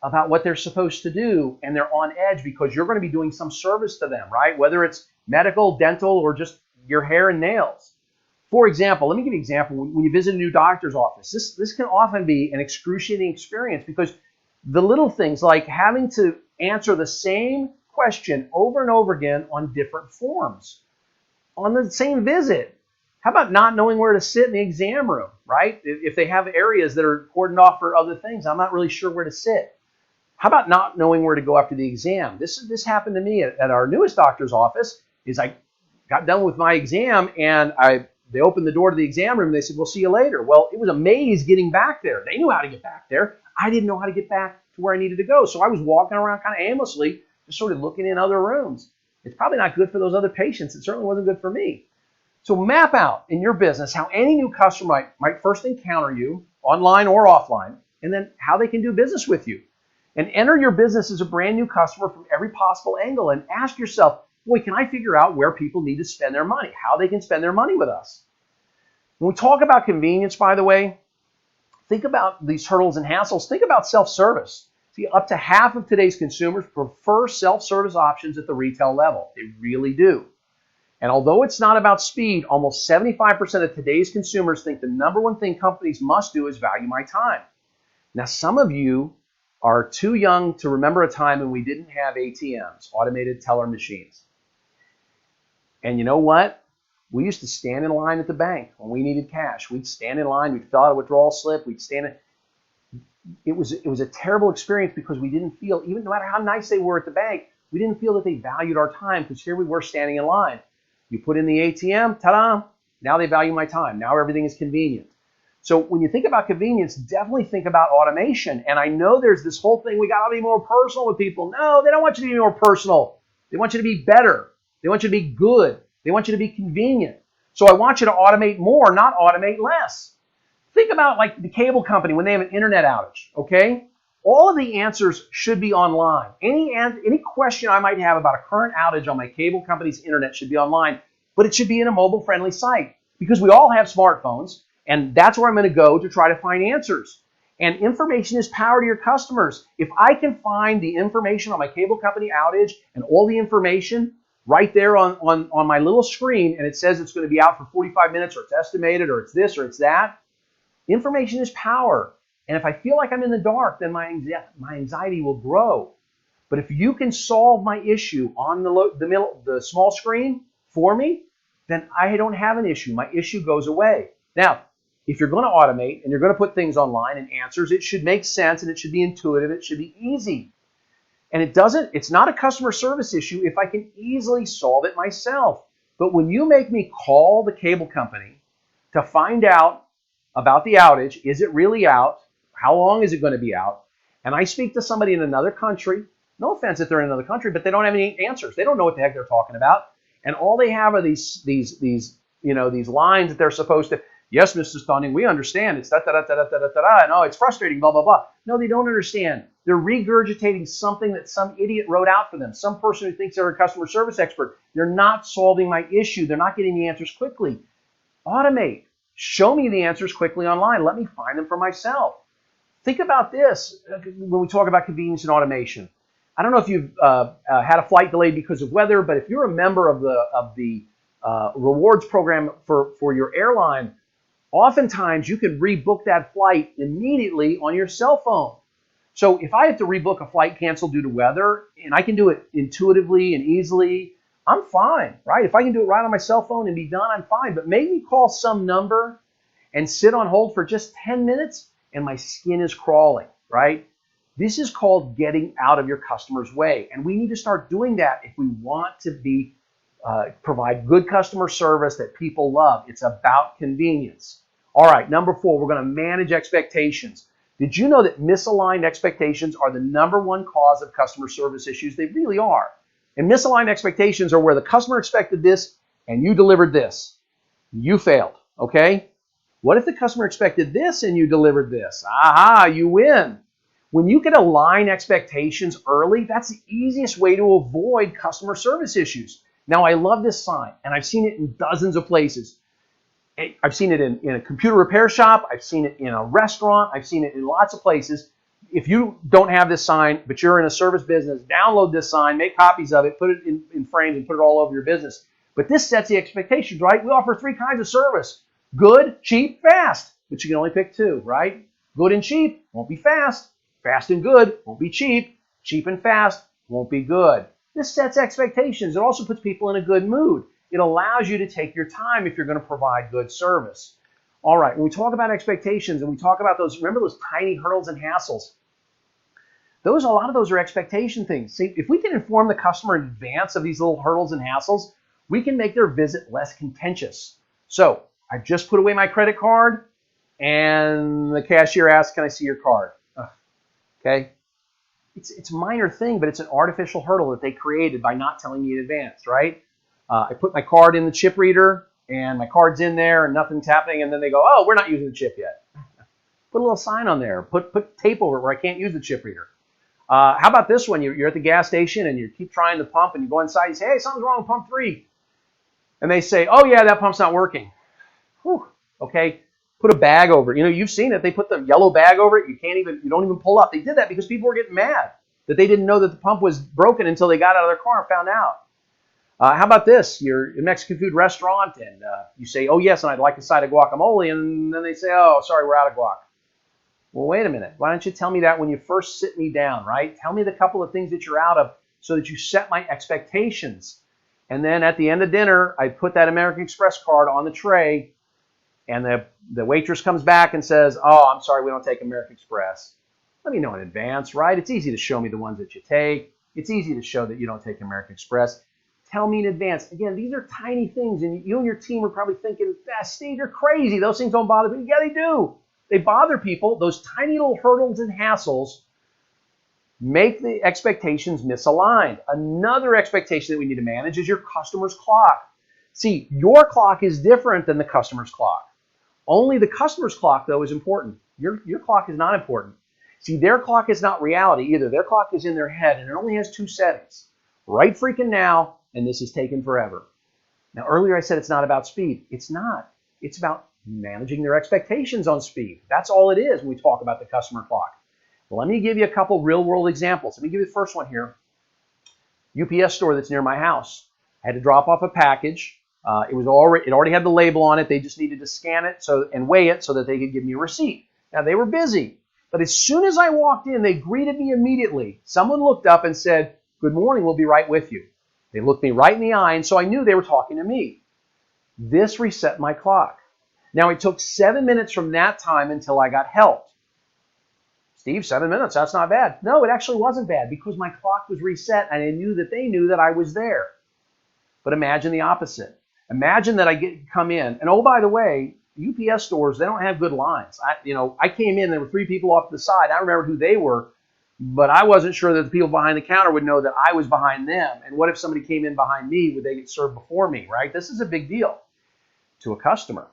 about what they're supposed to do, and they're on edge because you're going to be doing some service to them, right? Whether it's medical, dental, or just your hair and nails. For example, let me give you an example. When you visit a new doctor's office, this can often be an excruciating experience because the little things like having to answer the same question over and over again on different forms on the same visit. How about not knowing where to sit in the exam room, right? If they have areas that are cordoned off for other things, I'm not really sure where to sit. How about not knowing where to go after the exam? This happened to me at our newest doctor's office. I got done with my exam and they opened the door to the exam room and they said, we'll see you later. Well, it was a maze getting back there. They knew how to get back there. I didn't know how to get back to where I needed to go. So I was walking around kind of aimlessly, just sort of looking in other rooms. It's probably not good for those other patients. It certainly wasn't good for me. So map out in your business how any new customer might first encounter you, online or offline, and then how they can do business with you. And enter your business as a brand new customer from every possible angle and ask yourself, boy, can I figure out where people need to spend their money, how they can spend their money with us? When we talk about convenience, by the way, think about these hurdles and hassles. Think about self-service. See, up to half of today's consumers prefer self-service options at the retail level. They really do. And although it's not about speed, almost 75% of today's consumers think the number one thing companies must do is value my time. Now, some of you are too young to remember a time when we didn't have ATMs, automated teller machines. And you know what? We used to stand in line at the bank when we needed cash. We'd stand in line, we'd fill out a withdrawal slip, we'd stand in. It was a terrible experience because we didn't feel, even no matter how nice they were at the bank, we didn't feel that they valued our time because here we were standing in line. You put in the ATM, ta-da, now they value my time. Now everything is convenient. So when you think about convenience, definitely think about automation. And I know there's this whole thing, we got to be more personal with people. No, they don't want you to be more personal. They want you to be better. They want you to be good. They want you to be convenient. So I want you to automate more, not automate less. Think about like the cable company when they have an internet outage, okay? All of the answers should be online. Any question I might have about a current outage on my cable company's internet should be online, but it should be in a mobile-friendly site because we all have smartphones, and that's where I'm going to go to try to find answers. And information is power to your customers. If I can find the information on my cable company outage and all the information right there on my little screen, and it says it's going to be out for 45 minutes, or it's estimated, or it's this, or it's that, information is power. And if I feel like I'm in the dark, then my anxiety will grow. But if you can solve my issue on the small screen for me, then I don't have an issue. My issue goes away. Now, if you're going to automate and you're going to put things online and answers, it should make sense and it should be intuitive. It should be easy. And it's not a customer service issue if I can easily solve it myself. But when you make me call the cable company to find out about the outage, is it really out? How long is it going to be out? And I speak to somebody in another country, no offense if they're in another country, but they don't have any answers. They don't know what the heck they're talking about. And all they have are these lines that they're supposed to, yes, Mr. Stunning, we understand. It's da-da-da-da-da-da-da-da, and oh, it's frustrating, blah, blah, blah. No, they don't understand. They're regurgitating something that some idiot wrote out for them, some person who thinks they're a customer service expert. They're not solving my issue. They're not getting the answers quickly. Automate. Show me the answers quickly online. Let me find them for myself. Think about this when we talk about convenience and automation. I don't know if you've had a flight delayed because of weather, but if you're a member of the rewards program for your airline, oftentimes you can rebook that flight immediately on your cell phone. So if I have to rebook a flight canceled due to weather, and I can do it intuitively and easily, I'm fine, right? If I can do it right on my cell phone and be done, I'm fine. But make me call some number and sit on hold for just 10 minutes and my skin is crawling, right? This is called getting out of your customer's way. And we need to start doing that if we want to provide good customer service that people love. It's about convenience. All right, number 4, we're going to manage expectations. Did you know that misaligned expectations are the #1 cause of customer service issues? They really are. And misaligned expectations are where the customer expected this and you delivered this. You failed, okay? What if the customer expected this and you delivered this? Aha, you win. When you can align expectations early, that's the easiest way to avoid customer service issues. Now, I love this sign, and I've seen it in dozens of places. I've seen it in a computer repair shop. I've seen it in a restaurant. I've seen it in lots of places. If you don't have this sign, but you're in a service business, download this sign, make copies of it, put it in frames, and put it all over your business. But this sets the expectations, right? We offer 3 kinds of service: good, cheap, fast. But you can only pick 2, right? Good and cheap won't be fast. Fast and good won't be cheap. Cheap and fast won't be good. This sets expectations. It also puts people in a good mood. It allows you to take your time if you're going to provide good service. All right, when we talk about expectations and we talk about those, remember those tiny hurdles and hassles? A lot of those are expectation things. See, if we can inform the customer in advance of these little hurdles and hassles, we can make their visit less contentious. So, I just put away my credit card and the cashier asks, "Can I see your card?" Okay? It's a minor thing, but it's an artificial hurdle that they created by not telling me in advance, right? I put my card in the chip reader, and my card's in there, and nothing's happening, and then they go, "Oh, we're not using the chip yet." Put a little sign on there. Put tape over it where I can't use the chip reader. How about this one? You're at the gas station, and you keep trying to pump, and you go inside and say, "Hey, something's wrong with pump 3." And they say, "Oh, yeah, that pump's not working." Whew. Okay. Put a bag over it. You know, you've seen it. They put the yellow bag over it. You don't even pull up. They did that because people were getting mad that they didn't know that the pump was broken until they got out of their car and found out. How about this? You're at a Mexican food restaurant and you say, "Oh, yes, and I'd like a side of guacamole." And then they say, "Oh, sorry, we're out of guac." Well, wait a minute. Why don't you tell me that when you first sit me down, right? Tell me the couple of things that you're out of so that you set my expectations. And then at the end of dinner, I put that American Express card on the tray. And the waitress comes back and says, "Oh, I'm sorry, we don't take American Express." Let me know in advance, right? It's easy to show me the ones that you take. It's easy to show that you don't take American Express. Tell me in advance. Again, these are tiny things, and you and your team are probably thinking, "Steve, you're crazy. Those things don't bother me." Yeah, they do. They bother people. Those tiny little hurdles and hassles make the expectations misaligned. Another expectation that we need to manage is your customer's clock. See, your clock is different than the customer's clock. Only the customer's clock, though, is important. Your clock is not important. See, their clock is not reality either. Their clock is in their head, and it only has 2 settings. Right freaking now, and this is taking forever. Now, earlier I said it's not about speed. It's not. It's about managing their expectations on speed. That's all it is when we talk about the customer clock. Well, let me give you a couple real-world examples. Let me give you the first one here. UPS store that's near my house. I had to drop off a package. It already had the label on it. They just needed to scan it and weigh it so that they could give me a receipt. Now, they were busy, but as soon as I walked in, they greeted me immediately. Someone looked up and said, "Good morning, we'll be right with you." They looked me right in the eye, and so I knew they were talking to me. This reset my clock. Now, it took 7 minutes from that time until I got helped. "Steve, 7 minutes, that's not bad." No, it actually wasn't bad because my clock was reset, and I knew that they knew that I was there. But imagine the opposite. Imagine that I come in, and oh, by the way, UPS stores, they don't have good lines. I came in, there were 3 people off to the side. I remember who they were, but I wasn't sure that the people behind the counter would know that I was behind them. And what if somebody came in behind me? Would they get served before me, right? This is a big deal to a customer.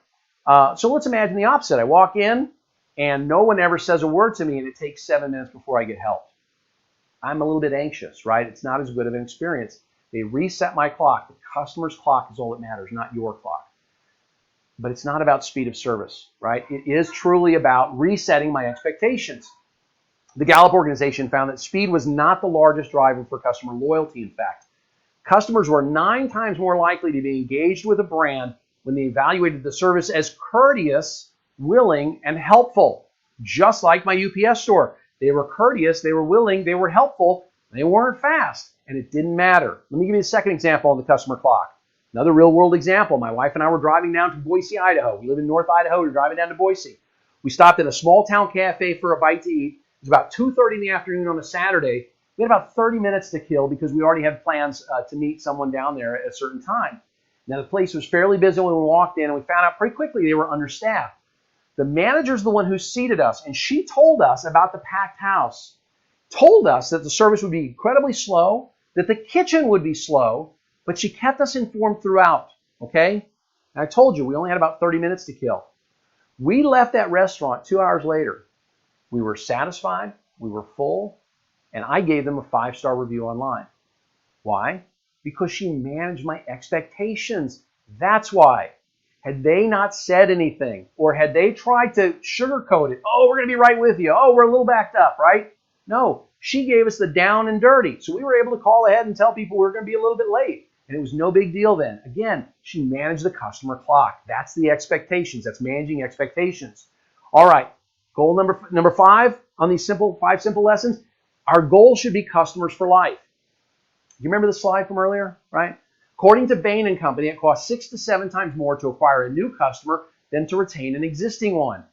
So let's imagine the opposite. I walk in, and no one ever says a word to me, and it takes 7 minutes before I get helped. I'm a little bit anxious, right? It's not as good of an experience. They reset my clock. The customer's clock is all that matters, not your clock. But it's not about speed of service, right? It is truly about resetting my expectations. The Gallup organization found that speed was not the largest driver for customer loyalty. In fact, Customers were 9 times more likely to be engaged with a brand when they evaluated the service as courteous, willing, and helpful. Just like my UPS store. They were courteous, they were willing, they were helpful, they weren't fast, and it didn't matter. Let me give you a second example on the customer clock. Another real-world example. My wife and I were driving down to Boise, Idaho. We live in North Idaho. We were driving down to Boise. We stopped at a small-town cafe for a bite to eat. It was about 2:30 in the afternoon on a Saturday. We had about 30 minutes to kill because we already had plans to meet someone down there at a certain time. Now, the place was fairly busy when we walked in, and we found out pretty quickly they were understaffed. The manager's the one who seated us, and she told us about the packed house, told us that the service would be incredibly slow, that the kitchen would be slow, but she kept us informed throughout, okay? And I told you, we only had about 30 minutes to kill. We left that restaurant 2 hours later. We were satisfied, we were full, and I gave them a 5-star review online. Why? Because she managed my expectations. That's why. Had they not said anything, or had they tried to sugarcoat it, oh, we're going to be right with you, oh, we're a little backed up, right? No, she gave us the down and dirty. So we were able to call ahead and tell people we were going to be a little bit late. And it was no big deal then. Again, she managed the customer clock. That's the expectations. That's managing expectations. All right, goal number 5 on these 5 simple lessons. Our goal should be customers for life. You remember the slide from earlier, right? According to Bain & Company, it costs 6 to 7 times more to acquire a new customer than to retain an existing one.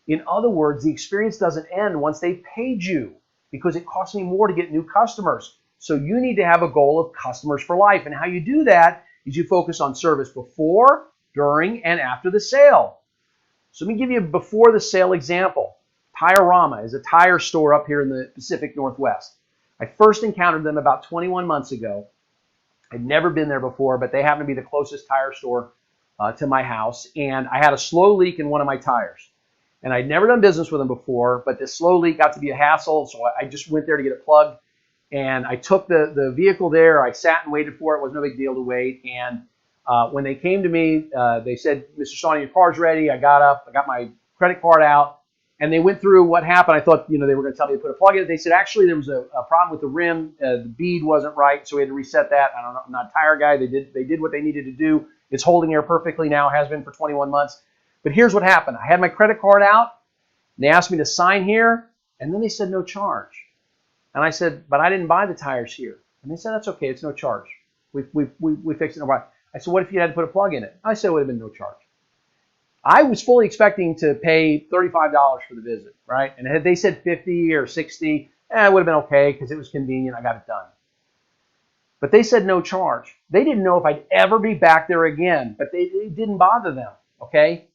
In other words, the experience doesn't end once they've paid you because it costs me more to get new customers. So you need to have a goal of customers for life. And how you do that is you focus on service before, during, and after the sale. So let me give you a before the sale example. Tire-Rama is a tire store up here in the Pacific Northwest. I first encountered them about 21 months ago. I'd never been there before, but they happen to be the closest tire store to my house. And I had a slow leak in one of my tires. And I'd never done business with them before, but this slow leak got to be a hassle. So I just went there to get it plugged. And I took the vehicle there. I sat and waited for it. It was no big deal to wait. And when they came to me, they said, Mr. Sawney, your car's ready. I got up. I got my credit card out. And they went through what happened. I thought, they were going to tell me to put a plug in it. They said, actually, there was a problem with the rim. The bead wasn't right, so we had to reset that. I don't know. I'm not a tire guy. They did what they needed to do. It's holding air perfectly now. Has been for 21 months. But here's what happened. I had my credit card out. And they asked me to sign here. And then they said no charge. And I said, but I didn't buy the tires here. And they said, that's okay. It's no charge. We fixed it. No problem. I said, what if you had to put a plug in it? I said, it would have been no charge. I was fully expecting to pay $35 for the visit, right? And had they said 50 or 60, it would have been okay because it was convenient. I got it done. But they said no charge. They didn't know if I'd ever be back there again, but it didn't bother them, okay?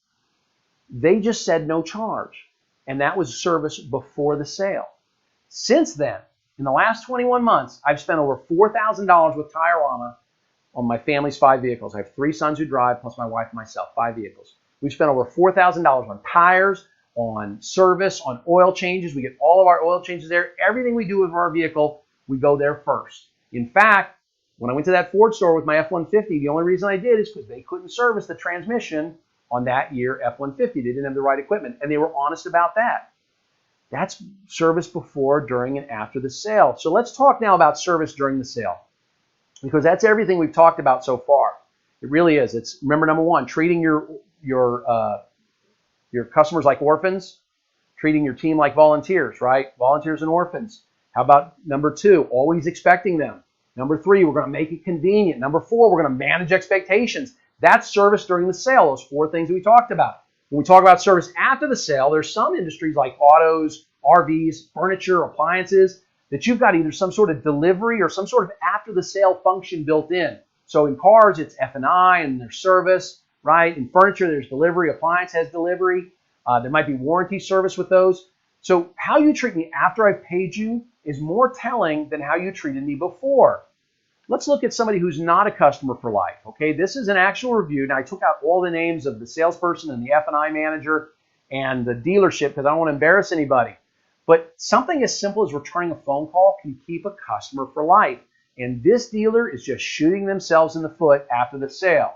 They just said no charge. And that was service before the sale. Since then, in the last 21 months, I've spent over $4,000 with Tire-Rama on my family's 5 vehicles. I have 3 sons who drive, plus my wife and myself, 5 vehicles. We've spent over $4,000 on tires, on service, on oil changes. We get all of our oil changes there. Everything we do with our vehicle, we go there first. In fact, when I went to that Ford store with my F-150, the only reason I did is because they couldn't service the transmission on that year F-150. They didn't have the right equipment, and they were honest about that. That's service before, during, and after the sale. So let's talk now about service during the sale, because that's everything we've talked about so far. It really is. It's, remember, number 1, treating your customers like orphans, treating your team like volunteers, right? Volunteers and orphans. How about number 2, always expecting them? Number 3, we're going to make it convenient. Number 4, we're going to manage expectations. That's service during the sale, those 4 things we talked about. When we talk about service after the sale, there's some industries like autos, RVs, furniture, appliances, that you've got either some sort of delivery or some sort of after the sale function built in. So in cars, it's F&I and there's service. Right? In furniture, there's delivery. Appliance has delivery. There might be warranty service with those. So how you treat me after I've paid you is more telling than how you treated me before. Let's look at somebody who's not a customer for life. Okay, this is an actual review. Now, I took out all the names of the salesperson and the F&I manager and the dealership because I don't want to embarrass anybody. But something as simple as returning a phone call can keep a customer for life. And this dealer is just shooting themselves in the foot after the sale.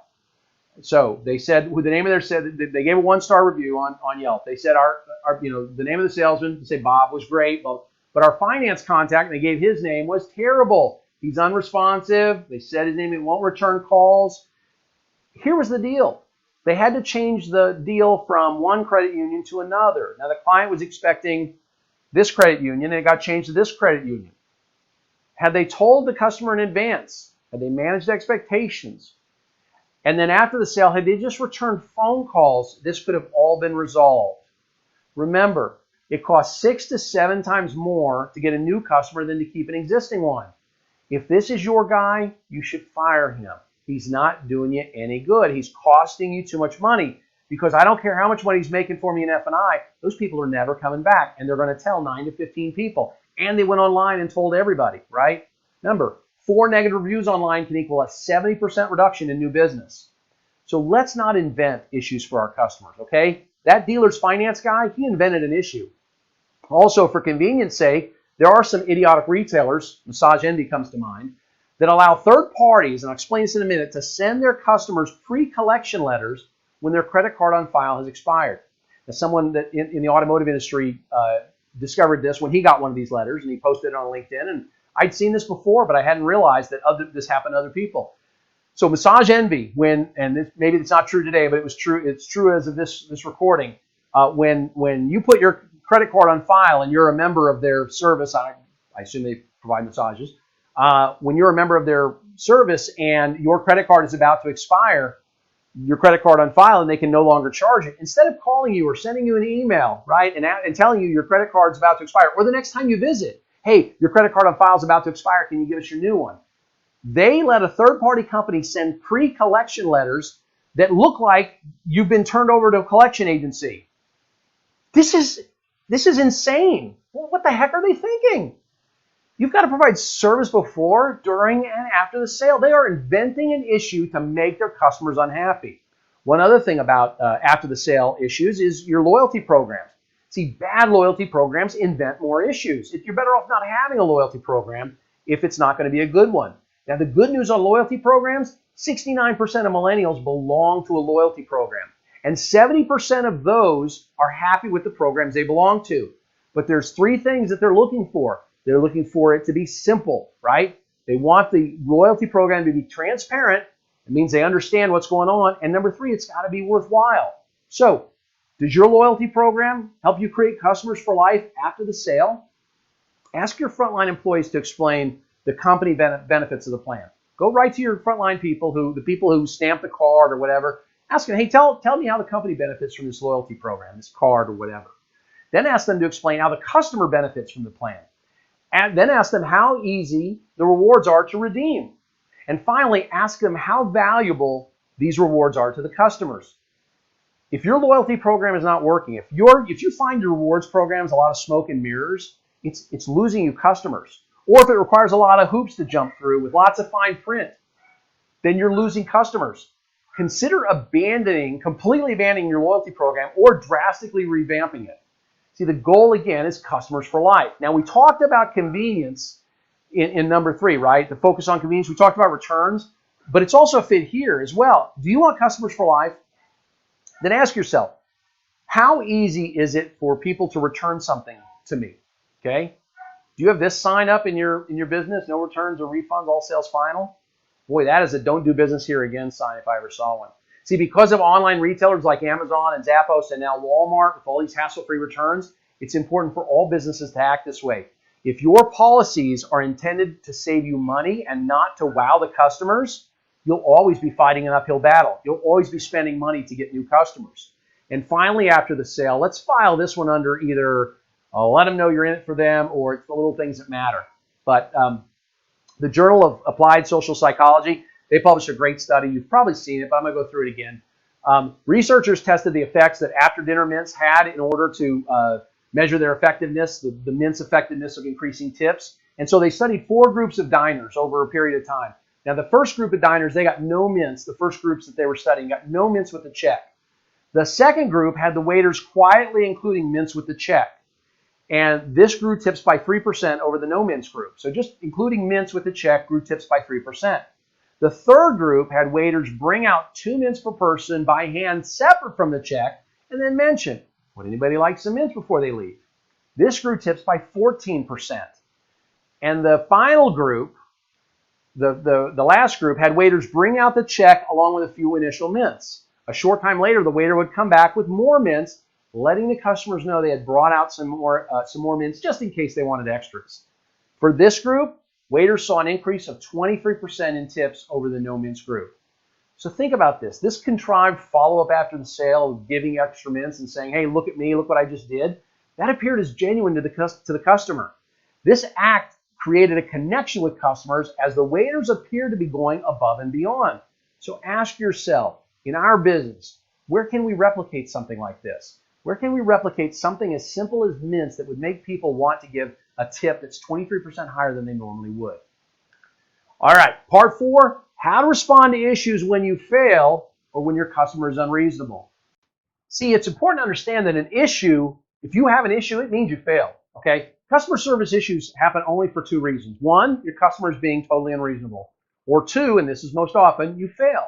So they said, with the name of their said, they gave a 1-star review on Yelp. They said the name of the salesman, they say Bob was great, but our finance contact, and they gave his name, was terrible. He's unresponsive. They said his name, he won't return calls. Here was the deal. They had to change the deal from one credit union to another. Now, the client was expecting this credit union, and it got changed to this credit union. Had they told the customer in advance? Had they managed expectations? And then after the sale, had they just returned phone calls, this could have all been resolved. Remember, it costs 6 to 7 times more to get a new customer than to keep an existing one. If this is your guy, you should fire him. He's not doing you any good. He's costing you too much money, because I don't care how much money he's making for me in F&I, those people are never coming back, and they're going to tell 9 to 15 people. And they went online and told everybody, right? Remember, 4 negative reviews online can equal a 70% reduction in new business. So let's not invent issues for our customers, okay? That dealer's finance guy, he invented an issue. Also, for convenience sake, there are some idiotic retailers, Massage Envy comes to mind, that allow third parties, and I'll explain this in a minute, to send their customers pre-collection letters when their credit card on file has expired. Now, someone that in the automotive industry discovered this when he got one of these letters, and he posted it on LinkedIn, and I'd seen this before, but I hadn't realized that this happened to other people. So Massage Envy, maybe it's not true today, but it's true as of this recording, when you put your credit card on file and you're a member of their service, I assume they provide massages, when you're a member of their service and your credit card is about to expire, your credit card on file, and they can no longer charge it, instead of calling you or sending you an email, right, and telling you your credit card's about to expire, or the next time you visit, hey, your credit card on file is about to expire, can you give us your new one? They let a third-party company send pre-collection letters that look like you've been turned over to a collection agency. This is insane. What the heck are they thinking? You've got to provide service before, during, and after the sale. They are inventing an issue to make their customers unhappy. One other thing about after the sale issues is your loyalty programs. See, bad loyalty programs invent more issues. You're better off not having a loyalty program if it's not going to be a good one. Now, the good news on loyalty programs, 69% of millennials belong to a loyalty program. And 70% of those are happy with the programs they belong to. But there's 3 things that they're looking for. They're looking for it to be simple, right? They want the loyalty program to be transparent. It means they understand what's going on. And number 3, it's got to be worthwhile. So, does your loyalty program help you create customers for life after the sale? Ask your frontline employees to explain the company benefits of the plan. Go right to your frontline people, the people who stamp the card or whatever. Ask them, hey, tell me how the company benefits from this loyalty program, this card or whatever. Then ask them to explain how the customer benefits from the plan. And then ask them how easy the rewards are to redeem. And finally, ask them how valuable these rewards are to the customers. If your loyalty program is not working, if you find your rewards program is a lot of smoke and mirrors, it's losing you customers. Or if it requires a lot of hoops to jump through with lots of fine print, then you're losing customers. Consider completely abandoning your loyalty program or drastically revamping it. See, the goal, again, is customers for life. Now, we talked about convenience in number 3, right? The focus on convenience. We talked about returns, but it's also fit here as well. Do you want customers for life? Then ask yourself, how easy is it for people to return something to me? Okay? Do you have this sign up in your business? No returns or refunds, all sales final? Boy, that is a don't do business here again sign if I ever saw one. See, because of online retailers like Amazon and Zappos and now Walmart with all these hassle-free returns, it's important for all businesses to act this way. If your policies are intended to save you money and not to wow the customers, you'll always be fighting an uphill battle. You'll always be spending money to get new customers. And finally, after the sale, let's file this one under either let them know you're in it for them or it's the little things that matter. But the Journal of Applied Social Psychology, they published a great study. You've probably seen it, but I'm going to go through it again. Researchers tested the effects that after-dinner mints had in order to measure their effectiveness, the mint's effectiveness of increasing tips. And so they studied 4 groups of diners over a period of time. Now, the first group of diners, they got no mints. The first groups that they were studying got no mints with the check. The second group had the waiters quietly including mints with the check. And this grew tips by 3% over the no mints group. So just including mints with the check grew tips by 3%. The third group had waiters bring out 2 mints per person by hand separate from the check and then mention, would anybody like some mints before they leave? This grew tips by 14%. And the final group The last group had waiters bring out the check along with a few initial mints. A short time later, the waiter would come back with more mints, letting the customers know they had brought out some more mints just in case they wanted extras. For this group, waiters saw an increase of 23% in tips over the no mints group. So think about this. This contrived follow-up after the sale of giving extra mints and saying, hey, look at me, look what I just did, that appeared as genuine to the customer. This act created a connection with customers as the waiters appeared to be going above and beyond. So ask yourself, in our business, where can we replicate something like this? Where can we replicate something as simple as mints that would make people want to give a tip that's 23% higher than they normally would? All right, part 4, how to respond to issues when you fail or when your customer is unreasonable. See, it's important to understand that an issue, if you have an issue, it means you failed, okay? Customer service issues happen only for 2 reasons. 1, your customer is being totally unreasonable. Or 2, and this is most often, you fail.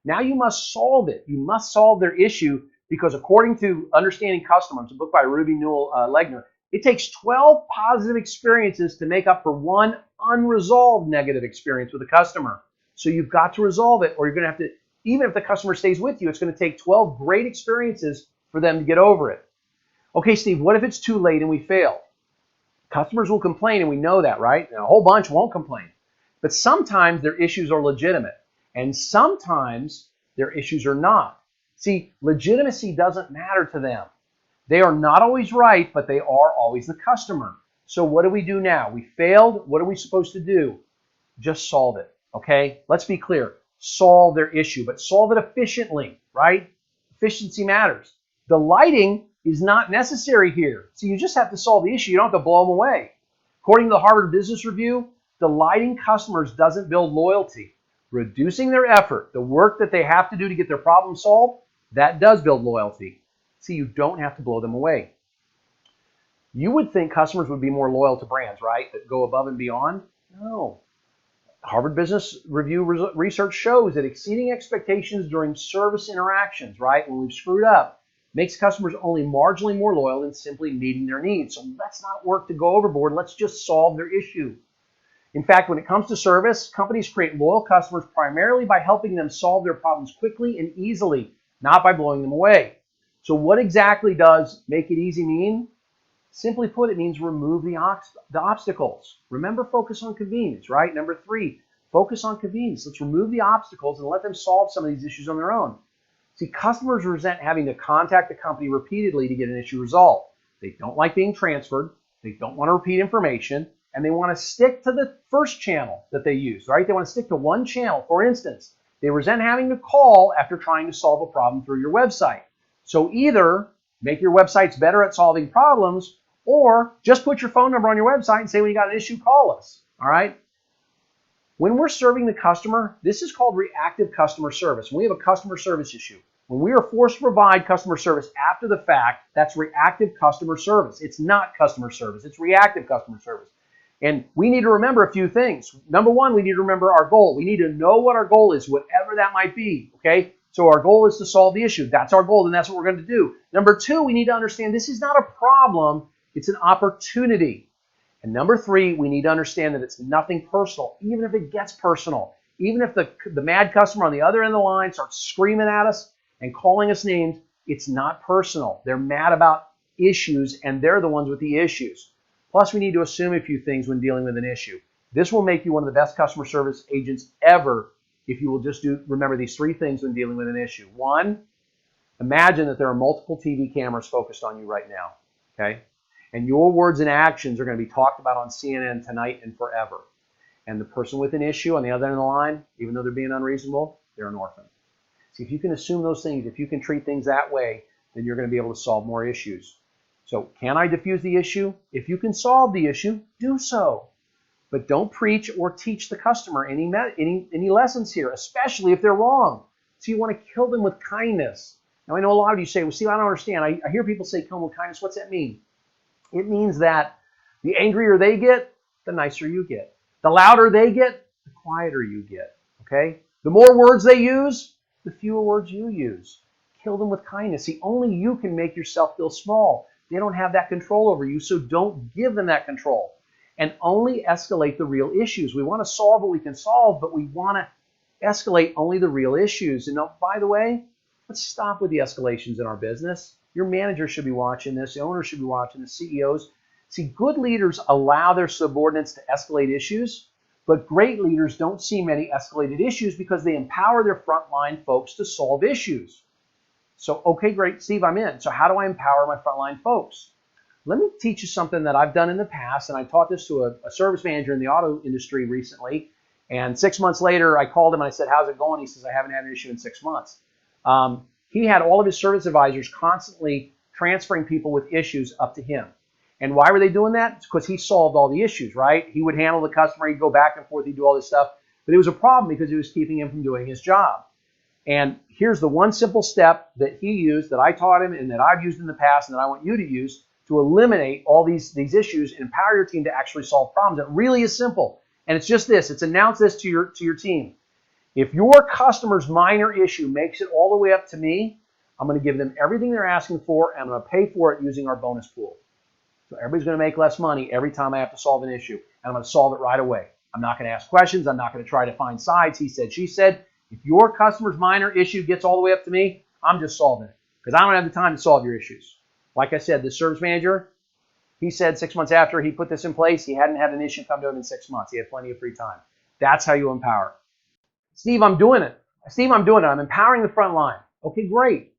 Now you must solve it. You must solve their issue because according to Understanding Customers, a book by Ruby Newell Legner, it takes 12 positive experiences to make up for 1 unresolved negative experience with a customer. So you've got to resolve it, or you're going to have to, even if the customer stays with you, it's going to take 12 great experiences for them to get over it. Okay, Steve, what if it's too late and we fail? Customers will complain, and we know that, right? And a whole bunch won't complain. But sometimes their issues are legitimate, and sometimes their issues are not. See, legitimacy doesn't matter to them. They are not always right, but they are always the customer. So what do we do now? We failed. What are we supposed to do? Just solve it, okay? Let's be clear. Solve their issue, but solve it efficiently, right? Efficiency matters. Delighting is not necessary here. So you just have to solve the issue. You don't have to blow them away. According to the Harvard Business Review, delighting customers doesn't build loyalty. Reducing their effort, the work that they have to do to get their problem solved, that does build loyalty. See, you don't have to blow them away. You would think customers would be more loyal to brands, right, that go above and beyond? No. Harvard Business Review research shows that exceeding expectations during service interactions, right, when we've screwed up, makes customers only marginally more loyal than simply meeting their needs. So let's not work to go overboard. Let's just solve their issue. In fact, when it comes to service, companies create loyal customers primarily by helping them solve their problems quickly and easily, not by blowing them away. So what exactly does make it easy mean? Simply put, it means remove the obstacles. Remember, focus on convenience, right? Number 3, focus on convenience. Let's remove the obstacles and let them solve some of these issues on their own. See, customers resent having to contact the company repeatedly to get an issue resolved. They don't like being transferred. They don't want to repeat information. And they want to stick to the first channel that they use, right? They want to stick to one channel. For instance, they resent having to call after trying to solve a problem through your website. So either make your websites better at solving problems, or just put your phone number on your website and say, when you got an issue, call us, all right? When we're serving the customer, this is called reactive customer service. When we have a customer service issue, when we are forced to provide customer service after the fact, that's reactive customer service. It's not customer service, it's reactive customer service. And we need to remember a few things. Number 1, we need to remember our goal. We need to know what our goal is, whatever that might be, okay? So our goal is to solve the issue. That's our goal, and that's what we're going to do. Number 2, we need to understand this is not a problem, it's an opportunity. And number 3, we need to understand that it's nothing personal, even if it gets personal. Even if the mad customer on the other end of the line starts screaming at us and calling us names, it's not personal. They're mad about issues, and they're the ones with the issues. Plus, we need to assume a few things when dealing with an issue. This will make you one of the best customer service agents ever if you will just remember these 3 things when dealing with an issue. 1, imagine that there are multiple TV cameras focused on you right now, okay? And your words and actions are going to be talked about on CNN tonight and forever. And the person with an issue on the other end of the line, even though they're being unreasonable, they're an orphan. See, if you can assume those things, if you can treat things that way, then you're going to be able to solve more issues. So can I diffuse the issue? If you can solve the issue, do so. But don't preach or teach the customer any lessons here, especially if they're wrong. So you want to kill them with kindness. Now, I know a lot of you say, well, Steve, I don't understand. I hear people say kill them with kindness. What's that mean? It means that the angrier they get, the nicer you get. The louder they get, the quieter you get. Okay? The more words they use, the fewer words you use. Kill them with kindness. See, only you can make yourself feel small. They don't have that control over you, so don't give them that control. and only escalate the real issues. We want to solve what we can solve, but we want to escalate only the real issues. And by the way, let's stop with the escalations in our business. Your manager should be watching this. The owner should be watching this. CEOs. See, good leaders allow their subordinates to escalate issues, but great leaders don't see many escalated issues because they empower their frontline folks to solve issues. So, okay, great, Steve, I'm in. So how do I empower my frontline folks? Let me teach you something that I've done in the past, and I taught this to a service manager in the auto industry recently, and 6 months later, I called him and I said, how's it going? He says, I haven't had an issue in 6 months. He had all of his service advisors constantly transferring people with issues up to him. And why were they doing that? It's because he solved all the issues, right? He would handle the customer, he'd go back and forth, he'd do all this stuff. But it was a problem because it was keeping him from doing his job. And here's the one simple step that he used, that I taught him and that I've used in the past and that I want you to use to eliminate all these issues and empower your team to actually solve problems. It really is simple. And it's just this. It's announce this to your team. If your customer's minor issue makes it all the way up to me, I'm going to give them everything they're asking for, and I'm going to pay for it using our bonus pool. So everybody's going to make less money every time I have to solve an issue, and I'm going to solve it right away. I'm not going to ask questions. I'm not going to try to find sides. He said, she said. If your customer's minor issue gets all the way up to me, I'm just solving it because I don't have the time to solve your issues. Like I said, this service manager, he said 6 months after he put this in place, he hadn't had an issue come to him in 6 months. He had plenty of free time. That's how you empower. Steve, I'm doing it. Steve, I'm doing it. I'm empowering the front line. Okay, great.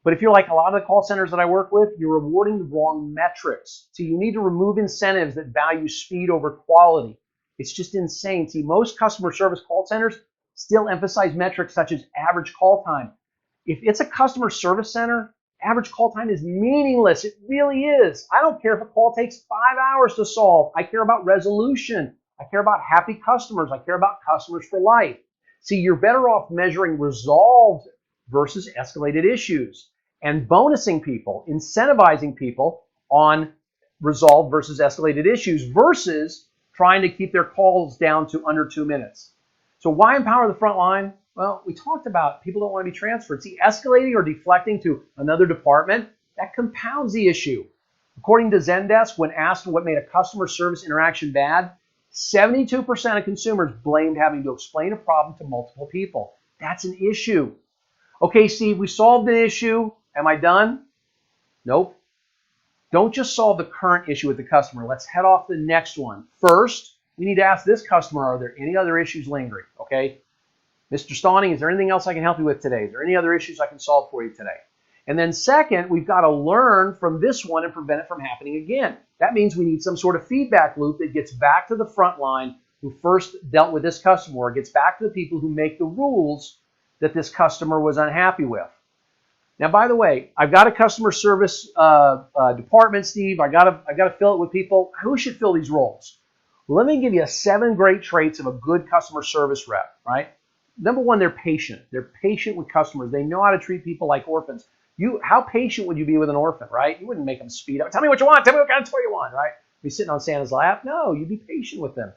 But if you're like a lot of the call centers that I work with, you're rewarding the wrong metrics. So you need to remove incentives that value speed over quality. It's just insane. See, most customer service call centers still emphasize metrics such as average call time. If it's a customer service center, average call time is meaningless. It really is. I don't care if a call takes 5 hours to solve. I care about resolution. I care about happy customers. I care about customers for life. See, you're better off measuring resolved versus escalated issues and bonusing people, incentivizing people on resolved versus escalated issues versus trying to keep their calls down to under 2 minutes. So why empower the front line? Well, we talked about people don't want to be transferred. See, escalating or deflecting to another department, that compounds the issue. According to Zendesk, when asked what made a customer service interaction bad, 72% of consumers blamed having to explain a problem to multiple people. That's an issue. Okay, Steve, we solved the issue. Am I done? Nope. Don't just solve the current issue with the customer. Let's head off the next one. First, we need to ask this customer, are there any other issues lingering? Okay, Mr. Stawning, is there anything else I can help you with today? Is there any other issues I can solve for you today? And then second, we've got to learn from this one and prevent it from happening again. That means we need some sort of feedback loop that gets back to the front line who first dealt with this customer, or gets back to the people who make the rules that this customer was unhappy with. Now, by the way, I've got a customer service department, Steve. I got to fill it with people. Who should fill these roles? Well, let me give you 7 great traits of a good customer service rep, right? Number one, they're patient. They're patient with customers. They know how to treat people like orphans. How patient would you be with an orphan, right? You wouldn't make them speed up. Tell me what you want. Tell me what kind of toy you want, right? Be sitting on Santa's lap. No, you'd be patient with them.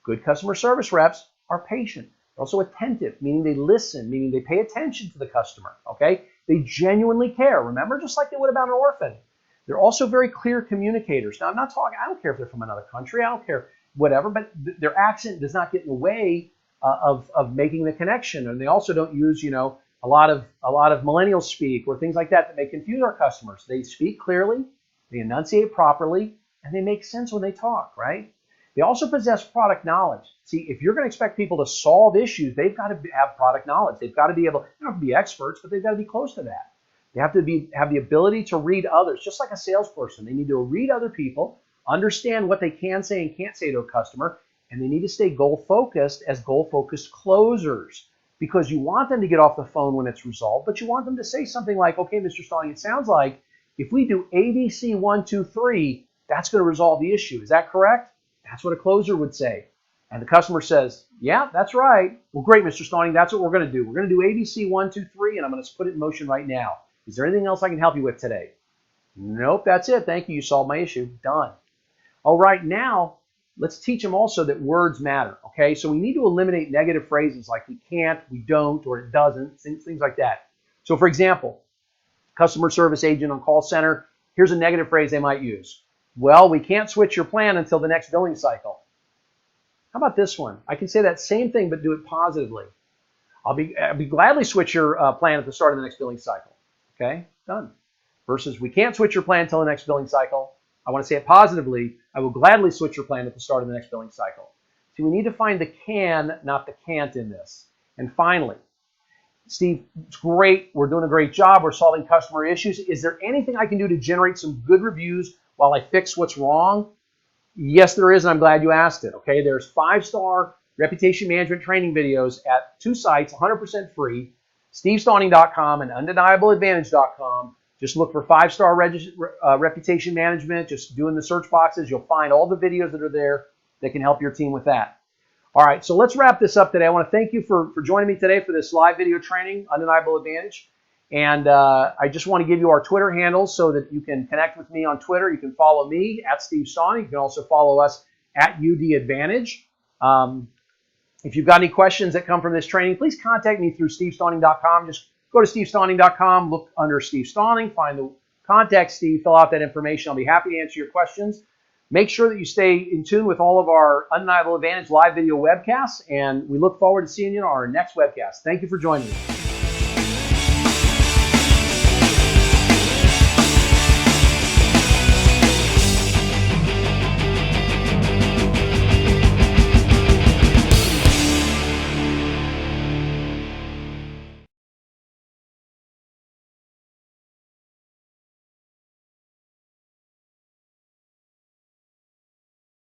Good customer service reps are patient. They're also attentive, meaning they listen, meaning they pay attention to the customer, okay? They genuinely care. Remember, just like they would about an orphan. They're also very clear communicators. Now, I'm not talking, I don't care if they're from another country. I don't care, whatever, but their accent does not get in the way of making the connection. And they also don't use, a lot of millennial speak or things like that may confuse our customers. They speak clearly, they enunciate properly, and they make sense when they talk, right? They also possess product knowledge. See, if you're going to expect people to solve issues, they've got to have product knowledge. They've got to be able, they don't have to be experts, but they've got to be close to that. They have to have the ability to read others, just like a salesperson. They need to read other people, understand what they can say and can't say to a customer, and they need to stay goal-focused as goal-focused closers, because you want them to get off the phone when it's resolved, but you want them to say something like, okay, Mr. Stawning, it sounds like if we do ABC 1, 2, 3, that's going to resolve the issue. Is that correct? That's what a closer would say. And the customer says, yeah, that's right. Well, great, Mr. Stawning, that's what we're going to do. We're going to do ABC 1, 2, 3, and I'm going to put it in motion right now. Is there anything else I can help you with today? Nope, that's it. Thank you. You solved my issue. Done. All right, now let's teach them also that words matter. Okay, so we need to eliminate negative phrases like we can't, we don't, or it doesn't, things like that. So for example, customer service agent on call center, here's a negative phrase they might use. Well, we can't switch your plan until the next billing cycle. How about this one? I can say that same thing, but do it positively. I'll be gladly switch your plan at the start of the next billing cycle. Okay, done. Versus we can't switch your plan until the next billing cycle. I want to say it positively. I will gladly switch your plan at the start of the next billing cycle. See, we need to find the can, not the can't in this. And finally, Steve, it's great. We're doing a great job. We're solving customer issues. Is there anything I can do to generate some good reviews while I fix what's wrong? Yes, there is, and I'm glad you asked it. Okay, there's 5-star reputation management training videos at 2 sites, 100% free, stevestawning.com and undeniableadvantage.com. Just look for 5-star reputation management. Just doing the search boxes. You'll find all the videos that are there that can help your team with that. All right, so let's wrap this up today. I want to thank you for joining me today for this live video training, Undeniable Advantage. And I just want to give you our Twitter handles so that you can connect with me on Twitter. You can follow me at Steve Stawning. You can also follow us at UD Advantage. If you've got any questions that come from this training, please contact me through stevestawning.com. Just go to stevestawning.com, look under Steve Stawning, find the contact Steve, fill out that information. I'll be happy to answer your questions. Make sure that you stay in tune with all of our Undeniable Advantage live video webcasts, and we look forward to seeing you in our next webcast. Thank you for joining me.